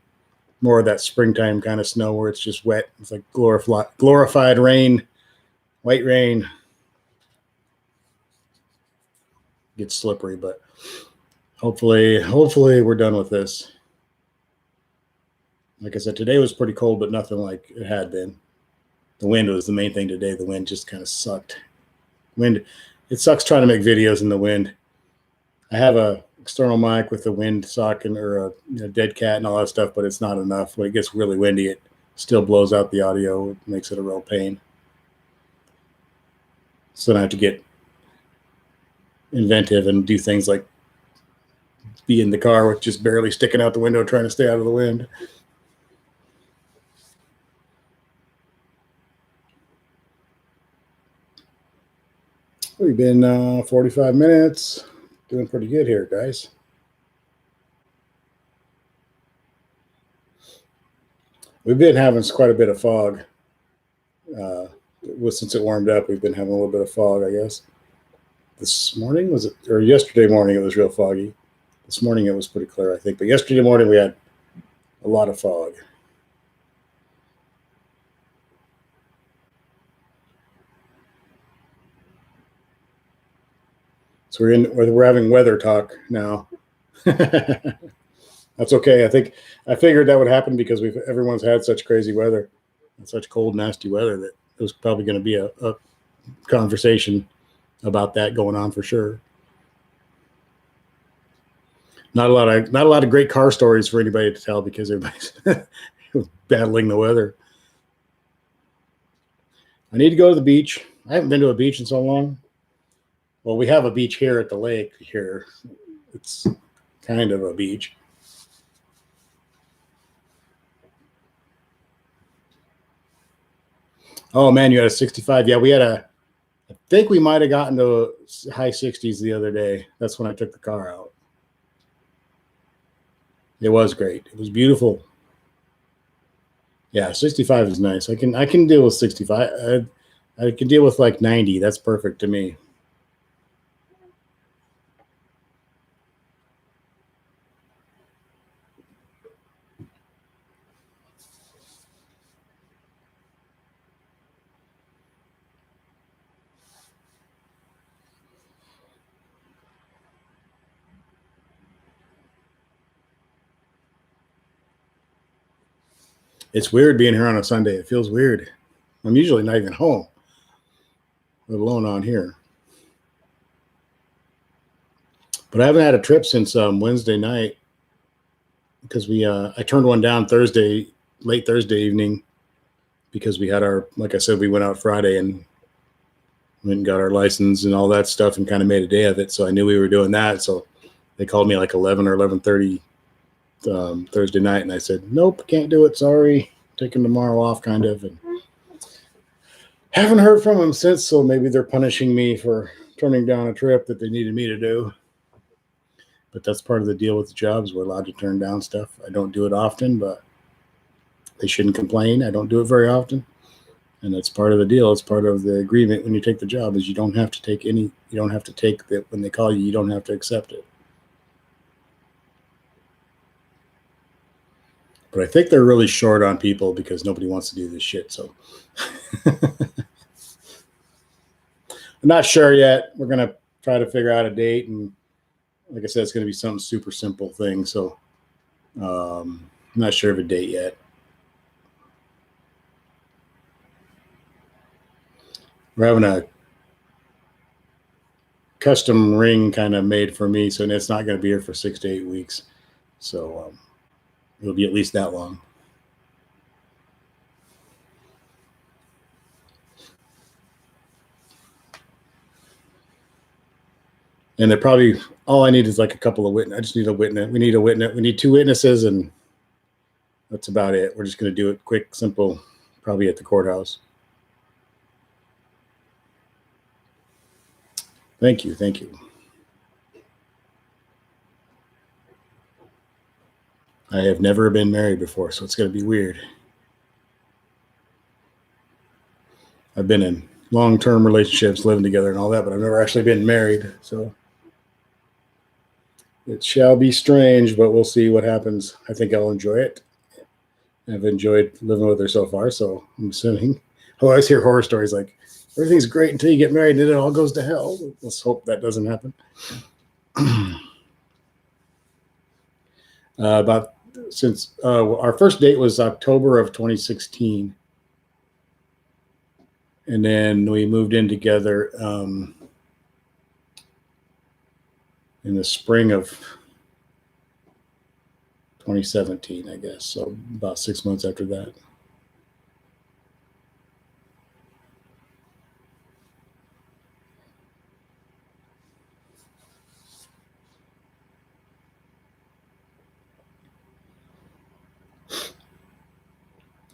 more of that springtime kind of snow where it's just wet. It's like glorified rain, white rain. Gets slippery, but hopefully we're done with this. Like I said, today was pretty cold, but nothing like it had been. The wind was the main thing today. The wind just kind of sucked. It sucks trying to make videos in the wind. I have a external mic with the wind socket or a dead cat and all that stuff, but it's not enough. When it gets really windy, it still blows out the audio. It makes it a real pain. So then I have to get inventive and do things like be in the car with just barely sticking out the window trying to stay out of the wind. We've been 45 minutes. Doing pretty good here, guys. We've been having quite a bit of fog. Since it warmed up, we've been having a little bit of fog, I guess. This morning, or yesterday morning, it was real foggy. This morning, it was pretty clear, I think. But yesterday morning, we had a lot of fog. So we're having weather talk now. That's okay. I figured that would happen because everyone's had such crazy weather and such cold, nasty weather that it was probably going to be a conversation about that going on for sure. Not a lot of great car stories for anybody to tell because everybody's battling the weather. I need to go to the beach. I haven't been to a beach in so long. Well, we have a beach here at the lake here. It's kind of a beach. Oh, man, you had a 65. Yeah, I think we might have gotten to high 60s the other day. That's when I took the car out. It was great. It was beautiful. Yeah, 65 is nice. I can deal with 65. I can deal with like 90. That's perfect to me. It's weird being here on a Sunday. It feels weird. I'm usually not even home, let alone on here. But I haven't had a trip since Wednesday night because I turned one down late Thursday evening because we had like I said, we went out Friday and went and got our license and all that stuff and kind of made a day of it. So I knew we were doing that. So they called me like 11 or 11:30 Thursday night, and I said, nope, can't do it. Sorry, taking tomorrow off, kind of. And haven't heard from them since, so maybe they're punishing me for turning down a trip that they needed me to do. But that's part of the deal with the jobs. We're allowed to turn down stuff. I don't do it often, but They shouldn't complain. I don't do it very often. And that's part of the deal. It's part of the agreement when you take the job is you don't have to take you don't have to take that when they call you, you don't have to accept it. But I think they're really short on people because nobody wants to do this shit. So I'm not sure yet. We're going to try to figure out a date. And like I said, it's going to be some super simple thing. So I'm not sure of a date yet. We're having a custom ring kind of made for me. So it's not going to be here for 6 to 8 weeks. So it'll be at least that long. And they're probably, all I need is like a couple of witnesses. I just need a witness. We need a witness. We need 2 witnesses, and that's about it. We're just going to do it quick, simple, probably at the courthouse. Thank you. Thank you. I have never been married before, so it's going to be weird. I've been in long-term relationships, living together and all that, but I've never actually been married. So it shall be strange, but we'll see what happens. I think I'll enjoy it. I've enjoyed living with her so far, so I'm assuming. I always hear horror stories like, everything's great until you get married and then it all goes to hell. Let's hope that doesn't happen. Since our first date was October of 2016. And then we moved in together in the spring of 2017, I guess. So about 6 months after that.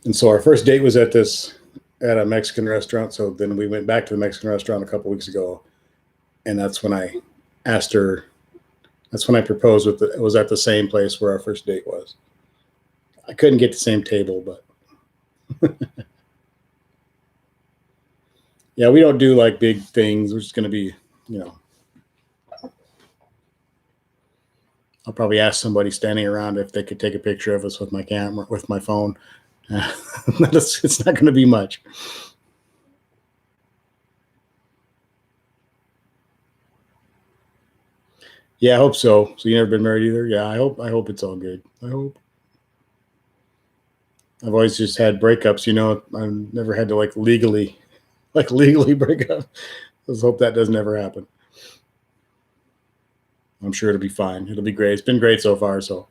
And so our first date was at a Mexican restaurant. So then we went back to the Mexican restaurant a couple weeks ago. And that's when I asked her, that's when I proposed it was at the same place where our first date was. I couldn't get the same table, but yeah, we don't do like big things. We're just going to be, I'll probably ask somebody standing around if they could take a picture of us with my camera, with my phone. It's not going to be much. Yeah, I hope so. So you never been married either? Yeah, I hope it's all good. I hope. I've always just had breakups, I've never had to legally break up. Let's hope that doesn't ever happen. I'm sure it'll be fine. It'll be great. It's been great so far, so.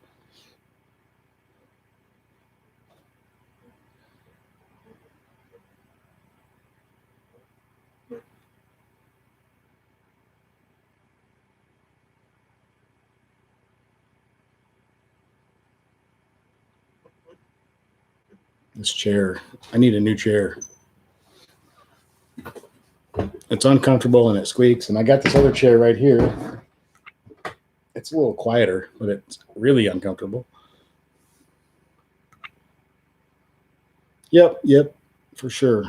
This chair, I need a new chair. It's uncomfortable and it squeaks. And I got this other chair right here. It's a little quieter, but it's really uncomfortable. Yep, for sure.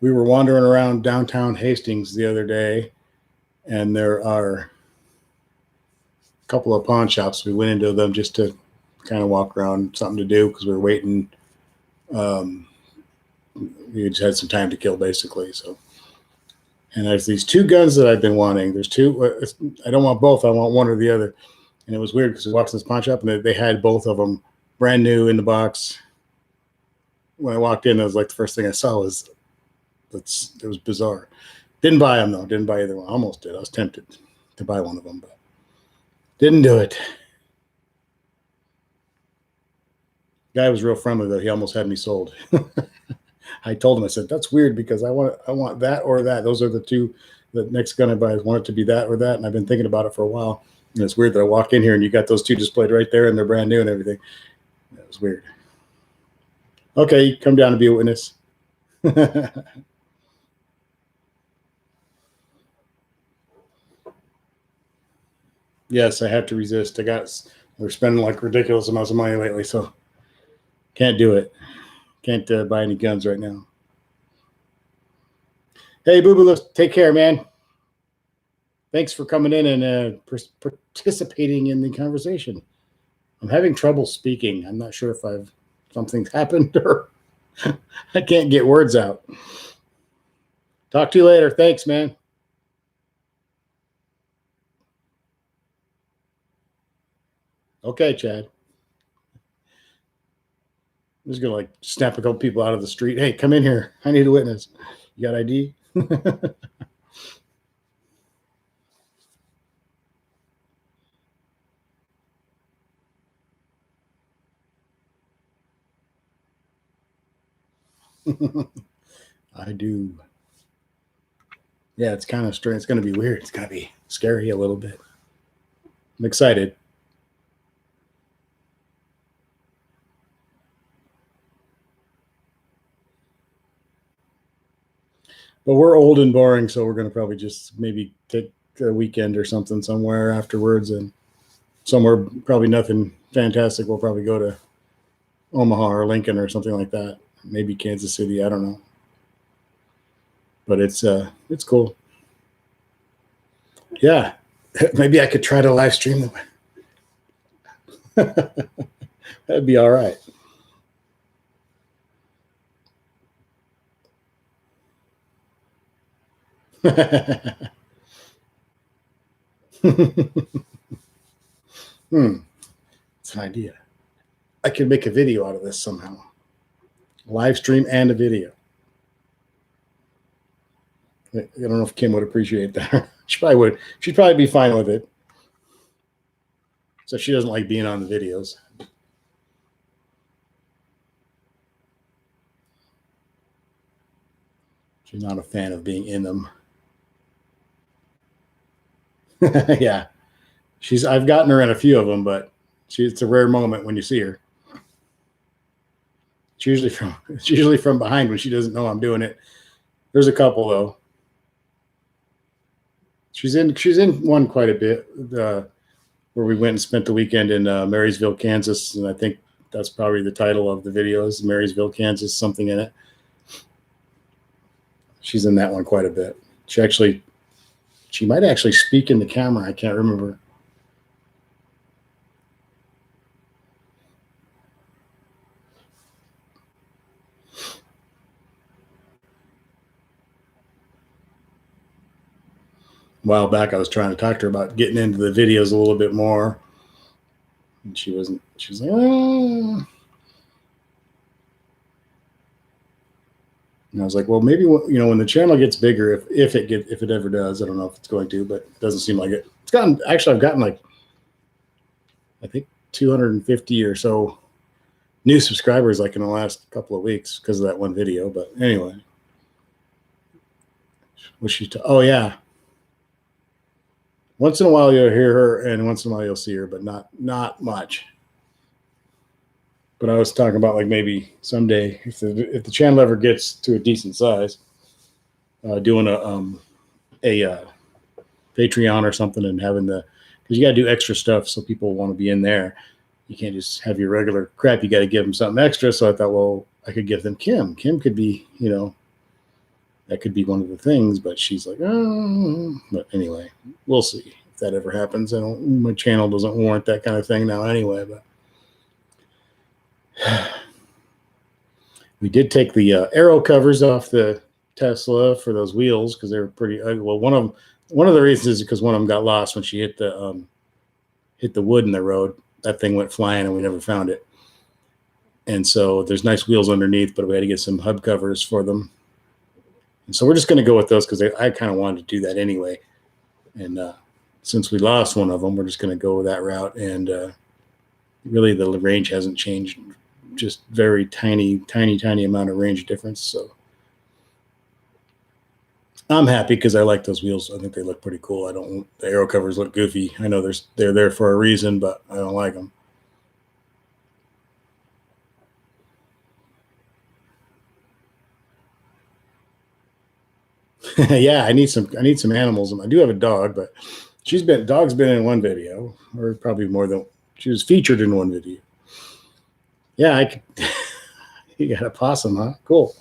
We were wandering around downtown Hastings the other day, and there are a couple of pawn shops. We went into them just to kind of walk around, something to do because we were waiting. We just had some time to kill, basically. So, and there's these 2 guns that I've been wanting. There's 2. I don't want both. I want one or the other. And it was weird because we walked in this pawn shop and they had both of them brand new in the box. When I walked in, it was like the first thing I saw was it was bizarre. Didn't buy them though. Didn't buy either one. Almost did. I was tempted to buy one of them, but didn't do it. Guy was real friendly though. He almost had me sold. I told him, I said, that's weird because I want that or that. Those are the 2. The next gun I buy, I want it to be that or that. And I've been thinking about it for a while. And it's weird that I walk in here and you got those 2 displayed right there and they're brand new and everything. That was weird. Okay, come down and be a witness. Yes, I have to resist. We're spending like ridiculous amounts of money lately, so can't do it. Can't buy any guns right now. Hey, Boo Boo, take care, man. Thanks for coming in and participating in the conversation. I'm having trouble speaking. I'm not sure if something's happened or I can't get words out. Talk to you later. Thanks, man. Okay, Chad. I'm just gonna like snap a couple people out of the street. Hey, come in here. I need a witness. You got ID? I do. Yeah, it's kind of strange. It's going to be weird. It's going to be scary a little bit. I'm excited. But we're old and boring, so we're going to probably just maybe take a weekend or something somewhere afterwards, and somewhere probably nothing fantastic. We'll probably go to Omaha or Lincoln or something like that. Maybe Kansas City. I don't know. But it's cool. Yeah, maybe I could try to live stream them. That'd be all right. It's an idea. I could make a video out of this somehow. Live stream and a video. I don't know if Kim would appreciate that. She probably would. She'd probably be fine with it. So she doesn't like being on the videos. She's not a fan of being in them. Yeah. I've gotten her in a few of them, but it's a rare moment when you see her. It's usually from behind when she doesn't know I'm doing it. There's a couple though. She's in one quite a bit, where we went and spent the weekend in Marysville, Kansas, and I think that's probably the title of the video is Marysville, Kansas, something in it. She's in that one quite a bit. She might actually speak in the camera. I can't remember. A while back, I was trying to talk to her about getting into the videos a little bit more, and she wasn't. She's like, oh. And I was like, well, maybe when the channel gets bigger, if it ever does, I don't know if it's going to, but it doesn't seem like it. I've gotten like, I think 250 or so new subscribers like in the last couple of weeks because of that one video. But anyway, oh yeah. Once in a while you'll hear her, and once in a while you'll see her, but not much. But I was talking about like maybe someday if the channel ever gets to a decent size, doing a Patreon or something, and having because you got to do extra stuff so people want to be in there. You can't just have your regular crap. You got to give them something extra. So I thought, well, I could give them Kim. Kim could be, that could be one of the things. But she's like, oh. But anyway, we'll see if that ever happens. My channel doesn't warrant that kind of thing now anyway. But we did take the aero covers off the Tesla for those wheels because they were pretty ugly. Well, one of the reasons is because one of them got lost when she hit the wood in the road. That thing went flying and we never found it. And so there's nice wheels underneath, but we had to get some hub covers for them. And so we're just going to go with those because I kind of wanted to do that anyway. And since we lost one of them, we're just going to go that route. And really the range hasn't changed, just very tiny amount of range difference. So I'm happy because I like those wheels. I think they look pretty cool. The aero covers look goofy. I know they're there for a reason, but I don't like them. Yeah, I need some animals. I do have a dog, but Dog's been in one video, or probably more than, she was featured in one video. Yeah, I could, you got a possum, huh? Cool.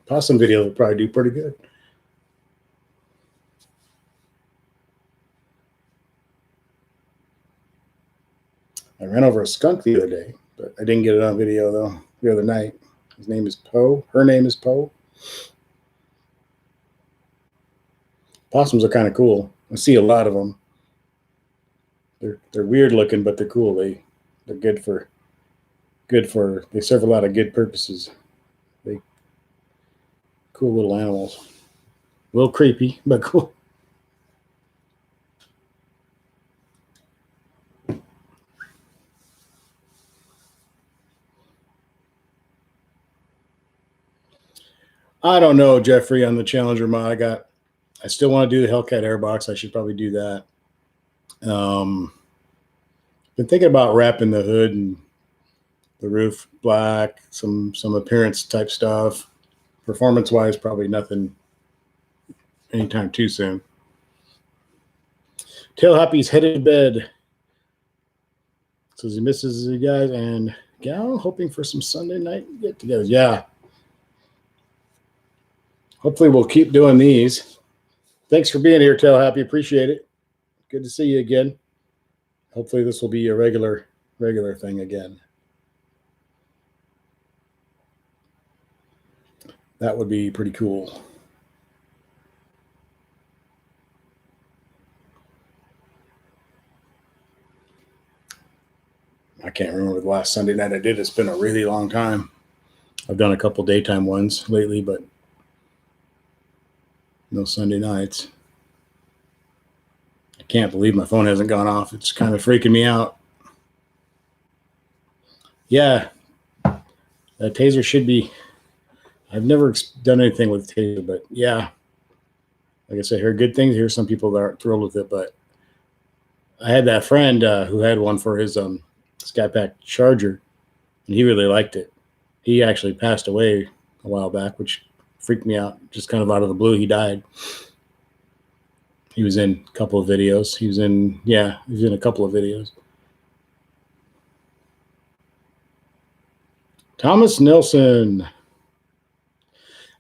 Possum video will probably do pretty good. I ran over a skunk the other day, but I didn't get it on video though. The other night, his name is Poe. Her name is Poe. Possums are kind of cool. I see a lot of them. They're weird looking, but they're cool. They're good for they serve a lot of good purposes. They cool little animals. A little creepy, but cool. I don't know, Jeffrey, on the Challenger mod. I still want to do the Hellcat airbox. I should probably do that. Been thinking about wrapping the hood and the roof black, some appearance type stuff. Performance wise, probably nothing anytime too soon. Tail Happy's headed to bed. Says he misses you guys and gal, hoping for some Sunday night get together. Yeah. Hopefully we'll keep doing these. Thanks for being here, Tail Happy. Appreciate it. Good to see you again. Hopefully this will be a regular thing again. That would be pretty cool. I can't remember the last Sunday night I did. It's been a really long time. I've done a couple daytime ones lately, but no Sunday nights. I can't believe my phone hasn't gone off. It's kind of freaking me out. Yeah, that taser should be. I've never done anything with taser, but yeah, like I said, I heard good things. Here's some people that aren't thrilled with it, but I had that friend who had one for his Skypack Charger, and he really liked it. He actually passed away a while back, which freaked me out. Just kind of out of the blue, he died. He was in a couple of videos. He was in a couple of videos. Thomas Nilsson.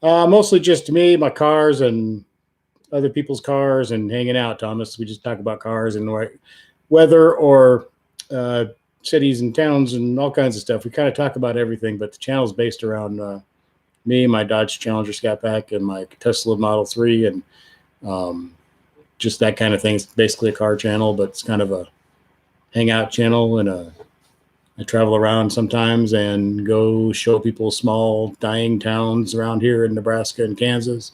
Mostly just me, my cars, and other people's cars, and hanging out, Thomas. We just talk about cars and weather or cities and towns and all kinds of stuff. We kind of talk about everything, but the channel is based around me, my Dodge Challenger Scat Pack, and my Tesla Model 3, and just that kind of thing. It's basically a car channel, but it's kind of a hangout channel, and I travel around sometimes and go show people small dying towns around here in Nebraska and Kansas.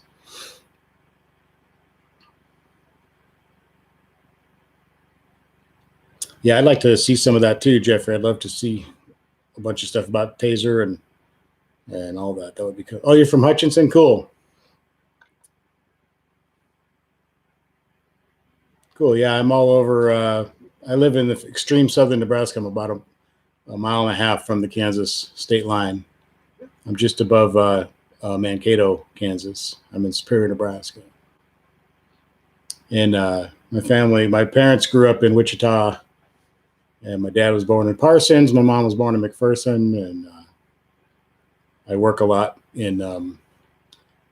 Yeah, I'd like to see some of that too, Jeffrey. I'd love to see a bunch of stuff about taser and all that. That would be cool. Oh, you're from Hutchinson? Cool. Cool. Yeah, I'm all over. I live in the extreme southern Nebraska. I'm about a mile and a half from the Kansas state line. I'm just above Mankato, Kansas. I'm in Superior, Nebraska. And my parents grew up in Wichita, and my dad was born in Parsons. My mom was born in McPherson, and I work a lot in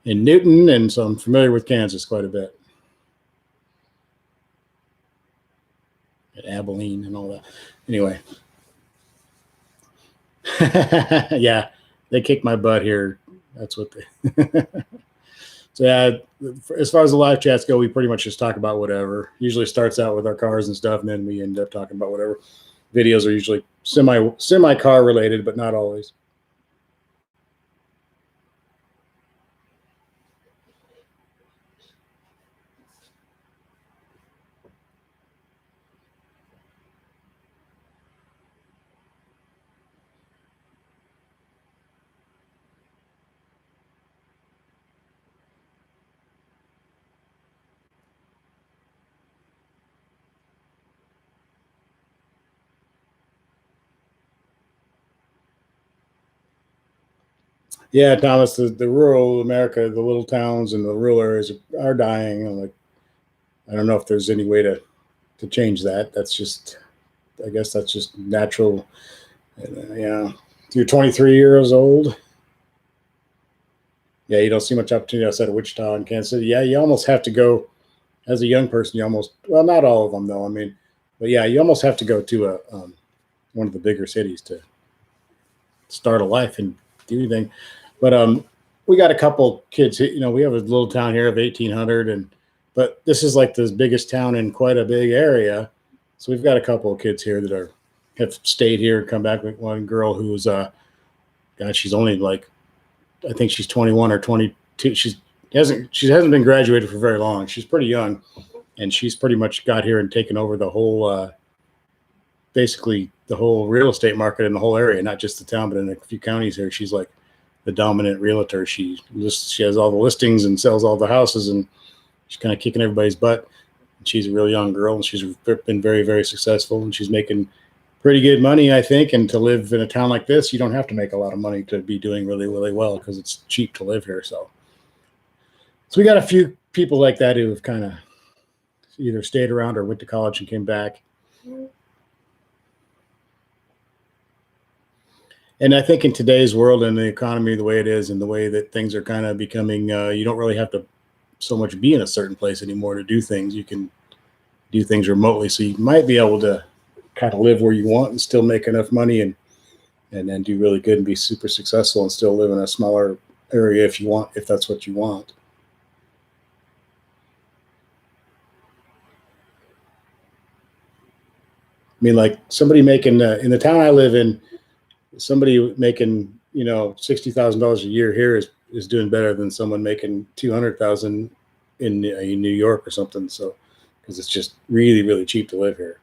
Newton, and so I'm familiar with Kansas quite a bit. At Abilene and all that. Anyway. Yeah, they kicked my butt here. That's what they. So yeah, as far as the live chats go, we pretty much just talk about whatever. Usually starts out with our cars and stuff, and then we end up talking about whatever. Videos are usually semi car related, but not always. Yeah, Thomas, the rural America, the little towns and the rural areas are dying. I'm like, I don't know if there's any way to change that. That's just, I guess that's just natural. Yeah, you're 23 years old. Yeah, you don't see much opportunity outside of Wichita and Kansas City. Yeah, you almost have to go as a young person. You almost, well, not all of them though. I mean, but yeah, you almost have to go to one of the bigger cities to start a life and do anything. But we got a couple kids. You know, we have a little town here of 1,800, but this is like the biggest town in quite a big area. So we've got a couple of kids here that have stayed here and come back. With one girl who's God, she's only like, I think she's 21 or 22. She hasn't been graduated for very long. She's pretty young, and she's pretty much got here and taken over the whole basically the whole real estate market in the whole area, not just the town, but in a few counties here. She's like the dominant realtor. She has all the listings and sells all the houses, and she's kind of kicking everybody's butt. She's a real young girl, and she's been very, very successful, and she's making pretty good money, I think. And to live in a town like this, you don't have to make a lot of money to be doing really, really well because it's cheap to live here. So we got a few people like that who have kind of either stayed around or went to college and came back. And I think in today's world and the economy, the way it is and the way that things are kind of becoming, you don't really have to so much be in a certain place anymore to do things. You can do things remotely. So you might be able to kind of live where you want and still make enough money and then do really good and be super successful and still live in a smaller area if you want, if that's what you want. I mean, like somebody making in the town I live in, somebody making, $60,000 a year here is doing better than someone making 200,000 in New York or something. So, because it's just really, really cheap to live here.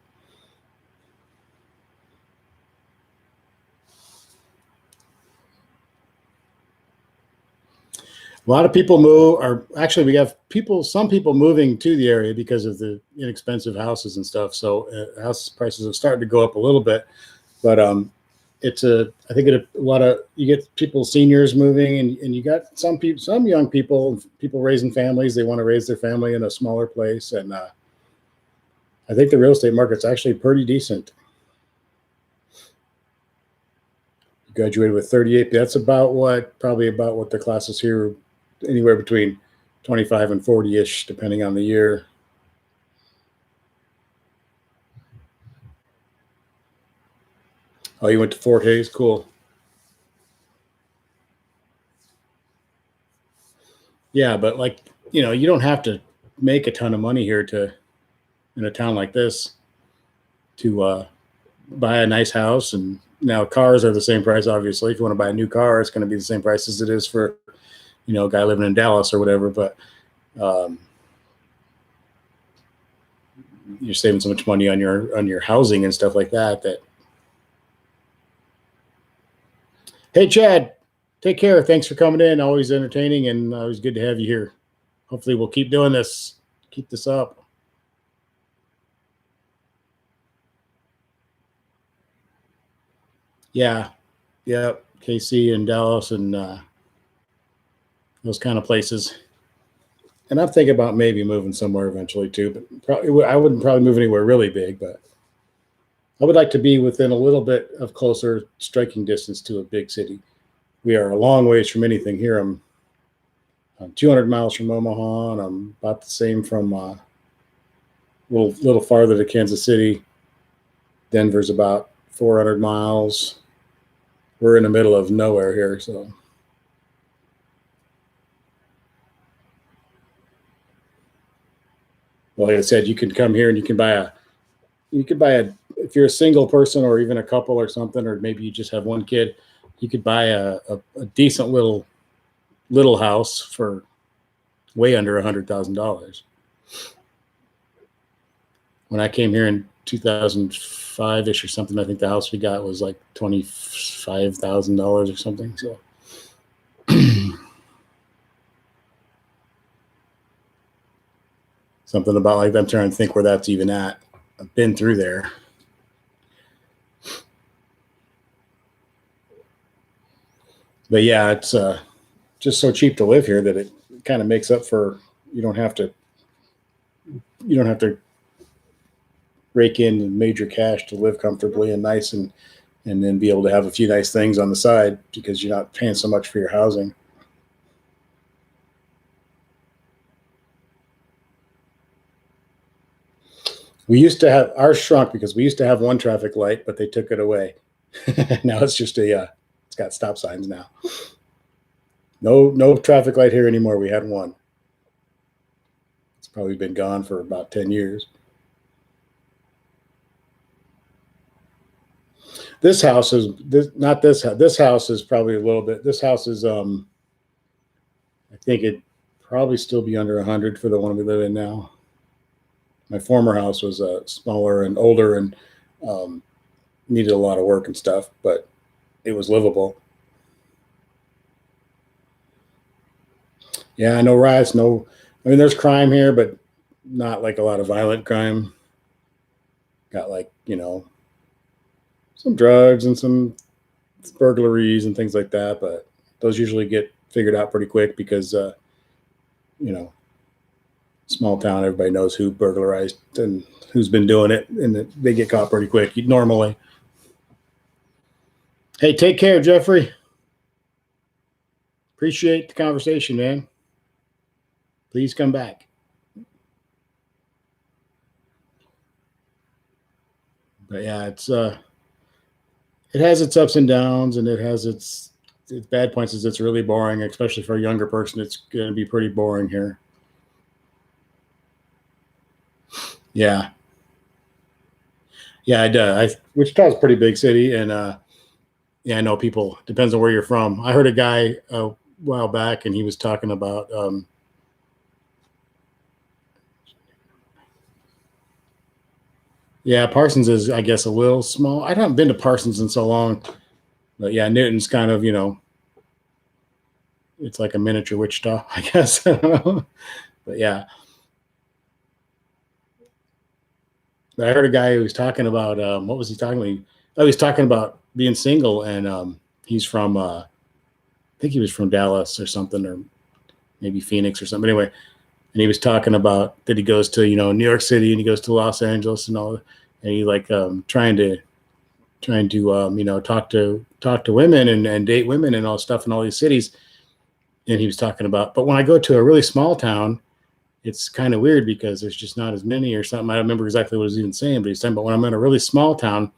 A lot of people move, or actually, we have some people moving to the area because of the inexpensive houses and stuff. So, house prices have started to go up a little bit, but I think a lot of, you get people, seniors moving, and you got some young people raising families. They want to raise their family in a smaller place. And I think the real estate market's actually pretty decent. You graduated with 38. That's probably about what the classes here, anywhere between 25 and 40-ish, depending on the year. Oh, you went to Fort Hays? Cool. Yeah, but you don't have to make a ton of money here in a town like this to buy a nice house. And now cars are the same price, obviously. If you want to buy a new car, it's going to be the same price as it is for, a guy living in Dallas or whatever. But you're saving so much money on your housing and stuff like that. Hey, Chad, take care. Thanks for coming in. Always entertaining and always good to have you here. Hopefully we'll keep doing this. Keep this up. Yeah. KC and Dallas and those kind of places. And I'm thinking about maybe moving somewhere eventually too, but I wouldn't probably move anywhere really big, but I would like to be within a little bit of closer striking distance to a big city. We are a long ways from anything here. I'm 200 miles from Omaha, and I'm about the same from a little farther to Kansas City. Denver's about 400 miles. We're in the middle of nowhere here, so. Well, like I said, you can come here and you can buy if you're a single person or even a couple or something, or maybe you just have one kid, you could buy a decent little house for way under $100,000. When I came here in 2005-ish or something, I think the house we got was like $25,000 or something. So something about like that. I'm trying to think where that's even at. I've been through there. But yeah, it's just so cheap to live here that it kind of makes up for you don't have to rake in major cash to live comfortably and nice and then be able to have a few nice things on the side because you're not paying so much for your housing. We used to have ours shrunk because we used to have one traffic light, but they took it away. Now it's just it's got stop signs now. No traffic light here anymore. We had one. It's probably been gone for about 10 years. This house is not this house. This house is probably a little bit. This house is I think it'd probably still be under 100 for the one we live in now. My former house was smaller and older and needed a lot of work and stuff, but it was livable. Yeah, no riots, no. I mean, there's crime here, but not like a lot of violent crime. Got like some drugs and some burglaries and things like that, but those usually get figured out pretty quick because small town, everybody knows who burglarized and who's been doing it, and they get caught pretty quick normally. Hey, take care, Jeffrey. Appreciate the conversation, man. Please come back. But yeah, it has its ups and downs, and it has its bad points. Is it's really boring, especially for a younger person. It's going to be pretty boring here. Yeah. Wichita's a pretty big city, and yeah, I know people. Depends on where you're from. I heard a guy a while back, and he was talking about yeah, Parsons is, I guess, a little small. I haven't been to Parsons in so long, but yeah, Newton's kind of it's like a miniature Wichita, I guess. I don't know. But yeah. I heard a guy who was talking about what was he talking about? Oh, he was talking about being single, and he's from I think he was from Dallas or something, or maybe Phoenix or something. Anyway, and he was talking about that he goes to New York City and he goes to Los Angeles and all, and he like trying to talk to women and date women and all stuff in all these cities. And he was talking about, but when I go to a really small town, it's kind of weird because there's just not as many or something. I don't remember exactly what he was even saying, but he's saying, but when I'm in a really small town,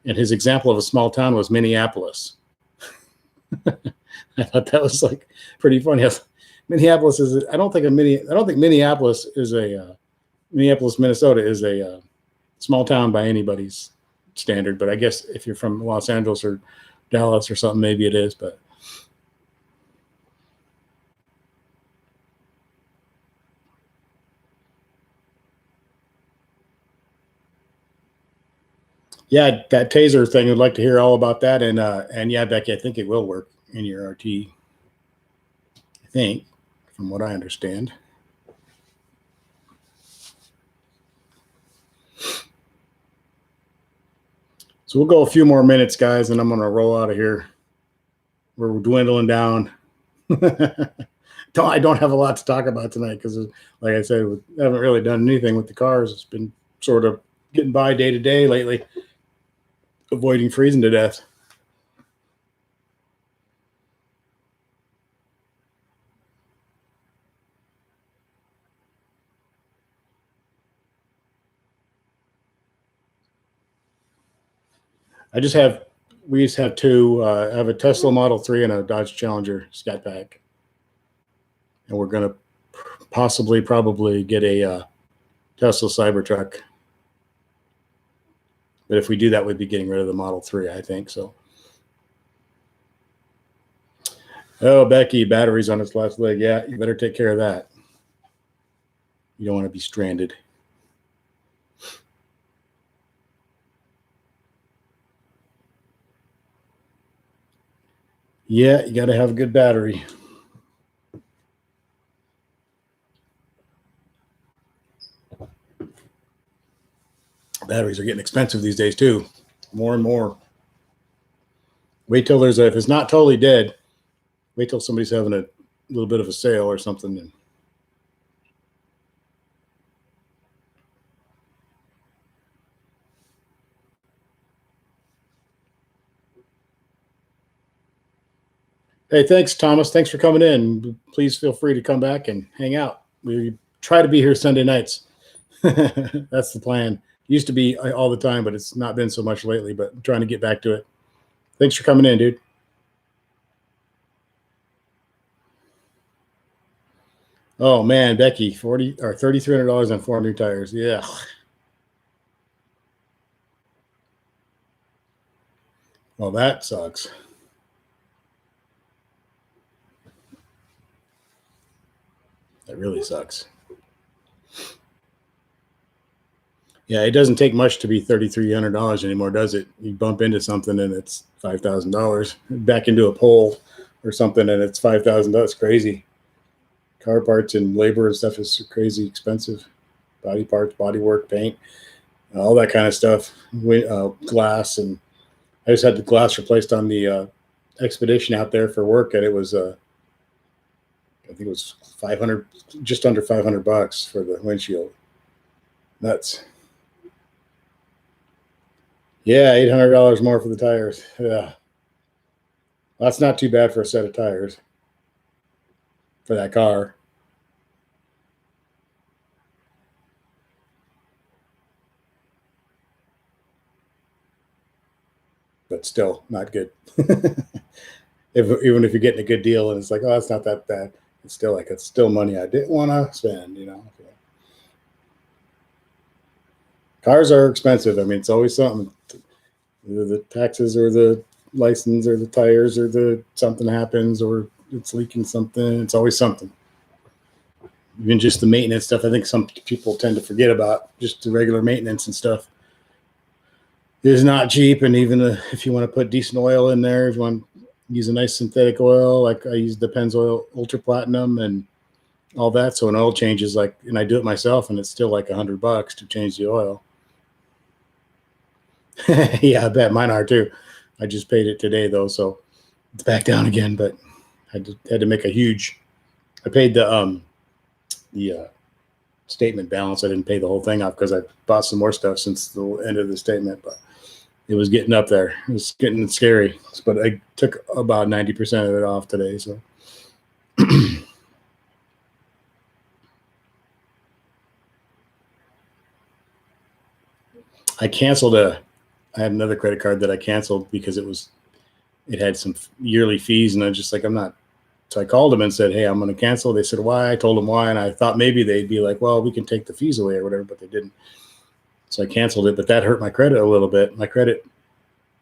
and his example of a small town was Minneapolis. I thought that was like pretty funny. Minneapolis is, I don't think Minneapolis is Minneapolis, Minnesota is a small town by anybody's standard. But I guess if you're from Los Angeles or Dallas or something, maybe it is, but. Yeah, that taser thing. I'd like to hear all about that. And yeah, Becky, I think it will work in your RT. I think, from what I understand. So we'll go a few more minutes, guys, and I'm going to roll out of here. We're dwindling down. I don't have a lot to talk about tonight because, like I said, we haven't really done anything with the cars. It's been sort of getting by day to day lately, avoiding freezing to death. We just have two. I have a Tesla Model 3 and a Dodge Challenger Scat Pack. And we're going to probably get a Tesla Cybertruck. But if we do that, we'd be getting rid of the Model 3, I think. So. Oh, Becky, battery's on its last leg. Yeah, you better take care of that. You don't want to be stranded. Yeah, you got to have a good battery. Batteries are getting expensive these days too, more and more. Wait till if it's not totally dead, Wait till somebody's having a little bit of a sale or something. And hey, thanks, Thomas. Thanks for coming in. Please feel free to come back and hang out. We try to be here Sunday nights. That's the plan. Used to be all the time, but it's not been so much lately, but I'm trying to get back to it. Thanks for coming in, dude. Oh man, Becky, $3,300 on 4 new tires. Yeah. Well, that sucks. That really sucks. Yeah, it doesn't take much to be $3,300 anymore, does it? You bump into something and it's $5,000. Back into a pole or something and it's $5,000. Crazy. Car parts and labor and stuff is crazy expensive. Body parts, body work, paint, all that kind of stuff. Glass, and I just had the glass replaced on the Expedition out there for work, and it was I think it was 500, just under $500 for the windshield. Nuts. Yeah, $800 more for the tires. Yeah, that's not too bad for a set of tires for that car. But still not good. Even if you're getting a good deal and it's like, oh, it's not that bad. It's still like, it's still money I didn't want to spend, you know. Cars are expensive. I mean, it's always something. Either the taxes or the license or the tires or the something happens or it's leaking something. It's always something. Even just the maintenance stuff, I think some people tend to forget about just the regular maintenance and stuff. It is not cheap, and even if you want to put decent oil in there, if you want to use a nice synthetic oil, like I use the Pennzoil Ultra Platinum and all that, so an oil change is like, and I do it myself, and it's still like $100 to change the oil. Yeah, I bet mine are too. I just paid it today though, so it's back down again. But I had to make a huge. I paid the statement balance. I didn't pay the whole thing off because I bought some more stuff since the end of the statement, but it was getting up there. It was getting scary, but I took about 90% of it off today. So I canceled I had another credit card that I canceled because it had some yearly fees, and I was just like, I'm not. So I called them and said, hey, I'm going to cancel. They said, why? I told them why, and I thought maybe they'd be like, well, we can take the fees away or whatever, but they didn't. So I canceled it, but that hurt my credit a little bit. My credit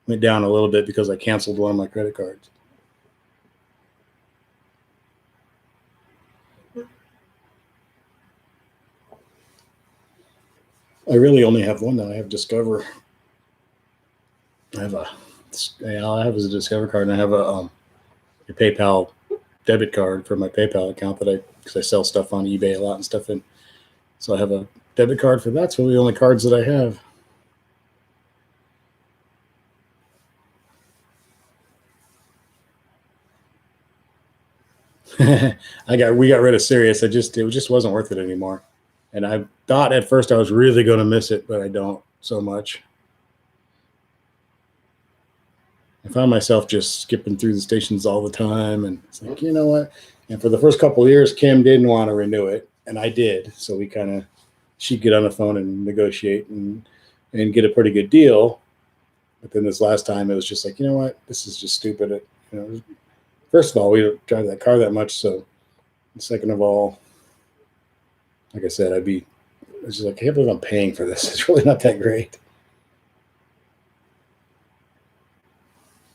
went down a little bit because I canceled one of my credit cards. I really only have one now. I have Discover. I have all I have is a Discover card, and I have a PayPal debit card for my PayPal account because I sell stuff on eBay a lot and stuff, and so I have a debit card for that. That's really the only cards that I have. We got rid of Sirius. It just wasn't worth it anymore. And I thought at first I was really going to miss it, but I don't so much. I found myself just skipping through the stations all the time, and it's like, you know what? And for the first couple of years, Kim didn't want to renew it, and I did. So she'd get on the phone and negotiate and get a pretty good deal. But then this last time, it was just like, you know what? This is just stupid. First of all, we don't drive that car that much. So, second of all, like I said, I was just like, I can't believe I'm paying for this. It's really not that great.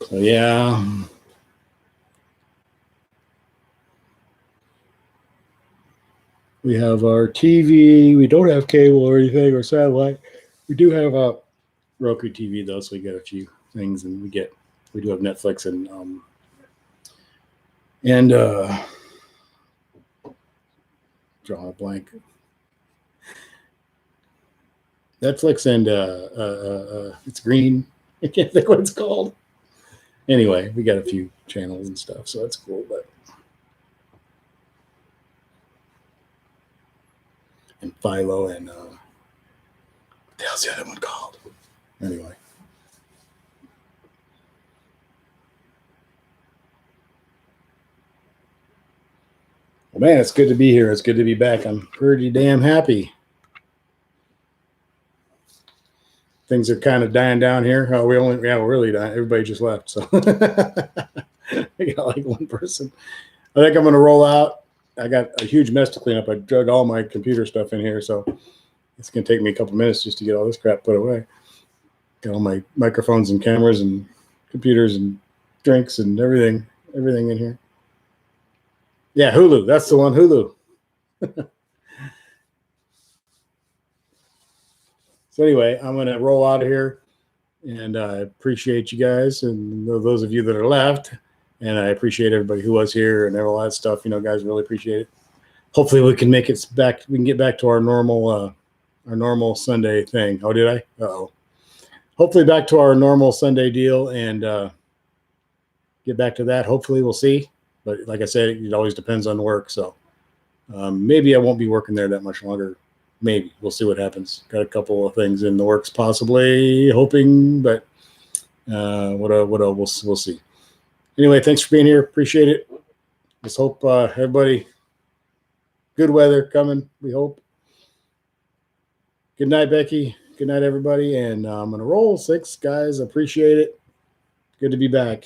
So, yeah. We have our TV. We don't have cable or anything or satellite. We do have a Roku TV though, so we get a few things, and we do have Netflix and drawing a blank. Netflix and it's green. I can't think what it's called. Anyway, we got a few channels and stuff. So that's cool. But and Philo and what the hell's the other one called? Anyway. Well, man, it's good to be here. It's good to be back. I'm pretty damn happy. Things are kind of dying down here. Oh, we're really dying. Everybody just left. So I got like one person. I think I'm going to roll out. I got a huge mess to clean up. I drug all my computer stuff in here. So it's going to take me a couple minutes just to get all this crap put away. Got all my microphones and cameras and computers and drinks and everything in here. Yeah, Hulu. That's the one, Hulu. So anyway, I'm going to roll out of here, and I appreciate you guys and those of you that are left, and I appreciate everybody who was here and all that stuff. You know, guys, really appreciate it. Hopefully we can make it back. We can get back to our normal Sunday thing. Oh, did I? Uh-oh. Hopefully back to our normal Sunday deal and get back to that. Hopefully we'll see. But like I said, it always depends on work. So maybe I won't be working there that much longer. Maybe we'll see what happens. Got a couple of things in the works, possibly hoping, but we'll see. Anyway, thanks for being here. Appreciate it. Just hope everybody, good weather coming. We hope. Good night, Becky. Good night, everybody. And I'm gonna roll 6, guys. Appreciate it. Good to be back.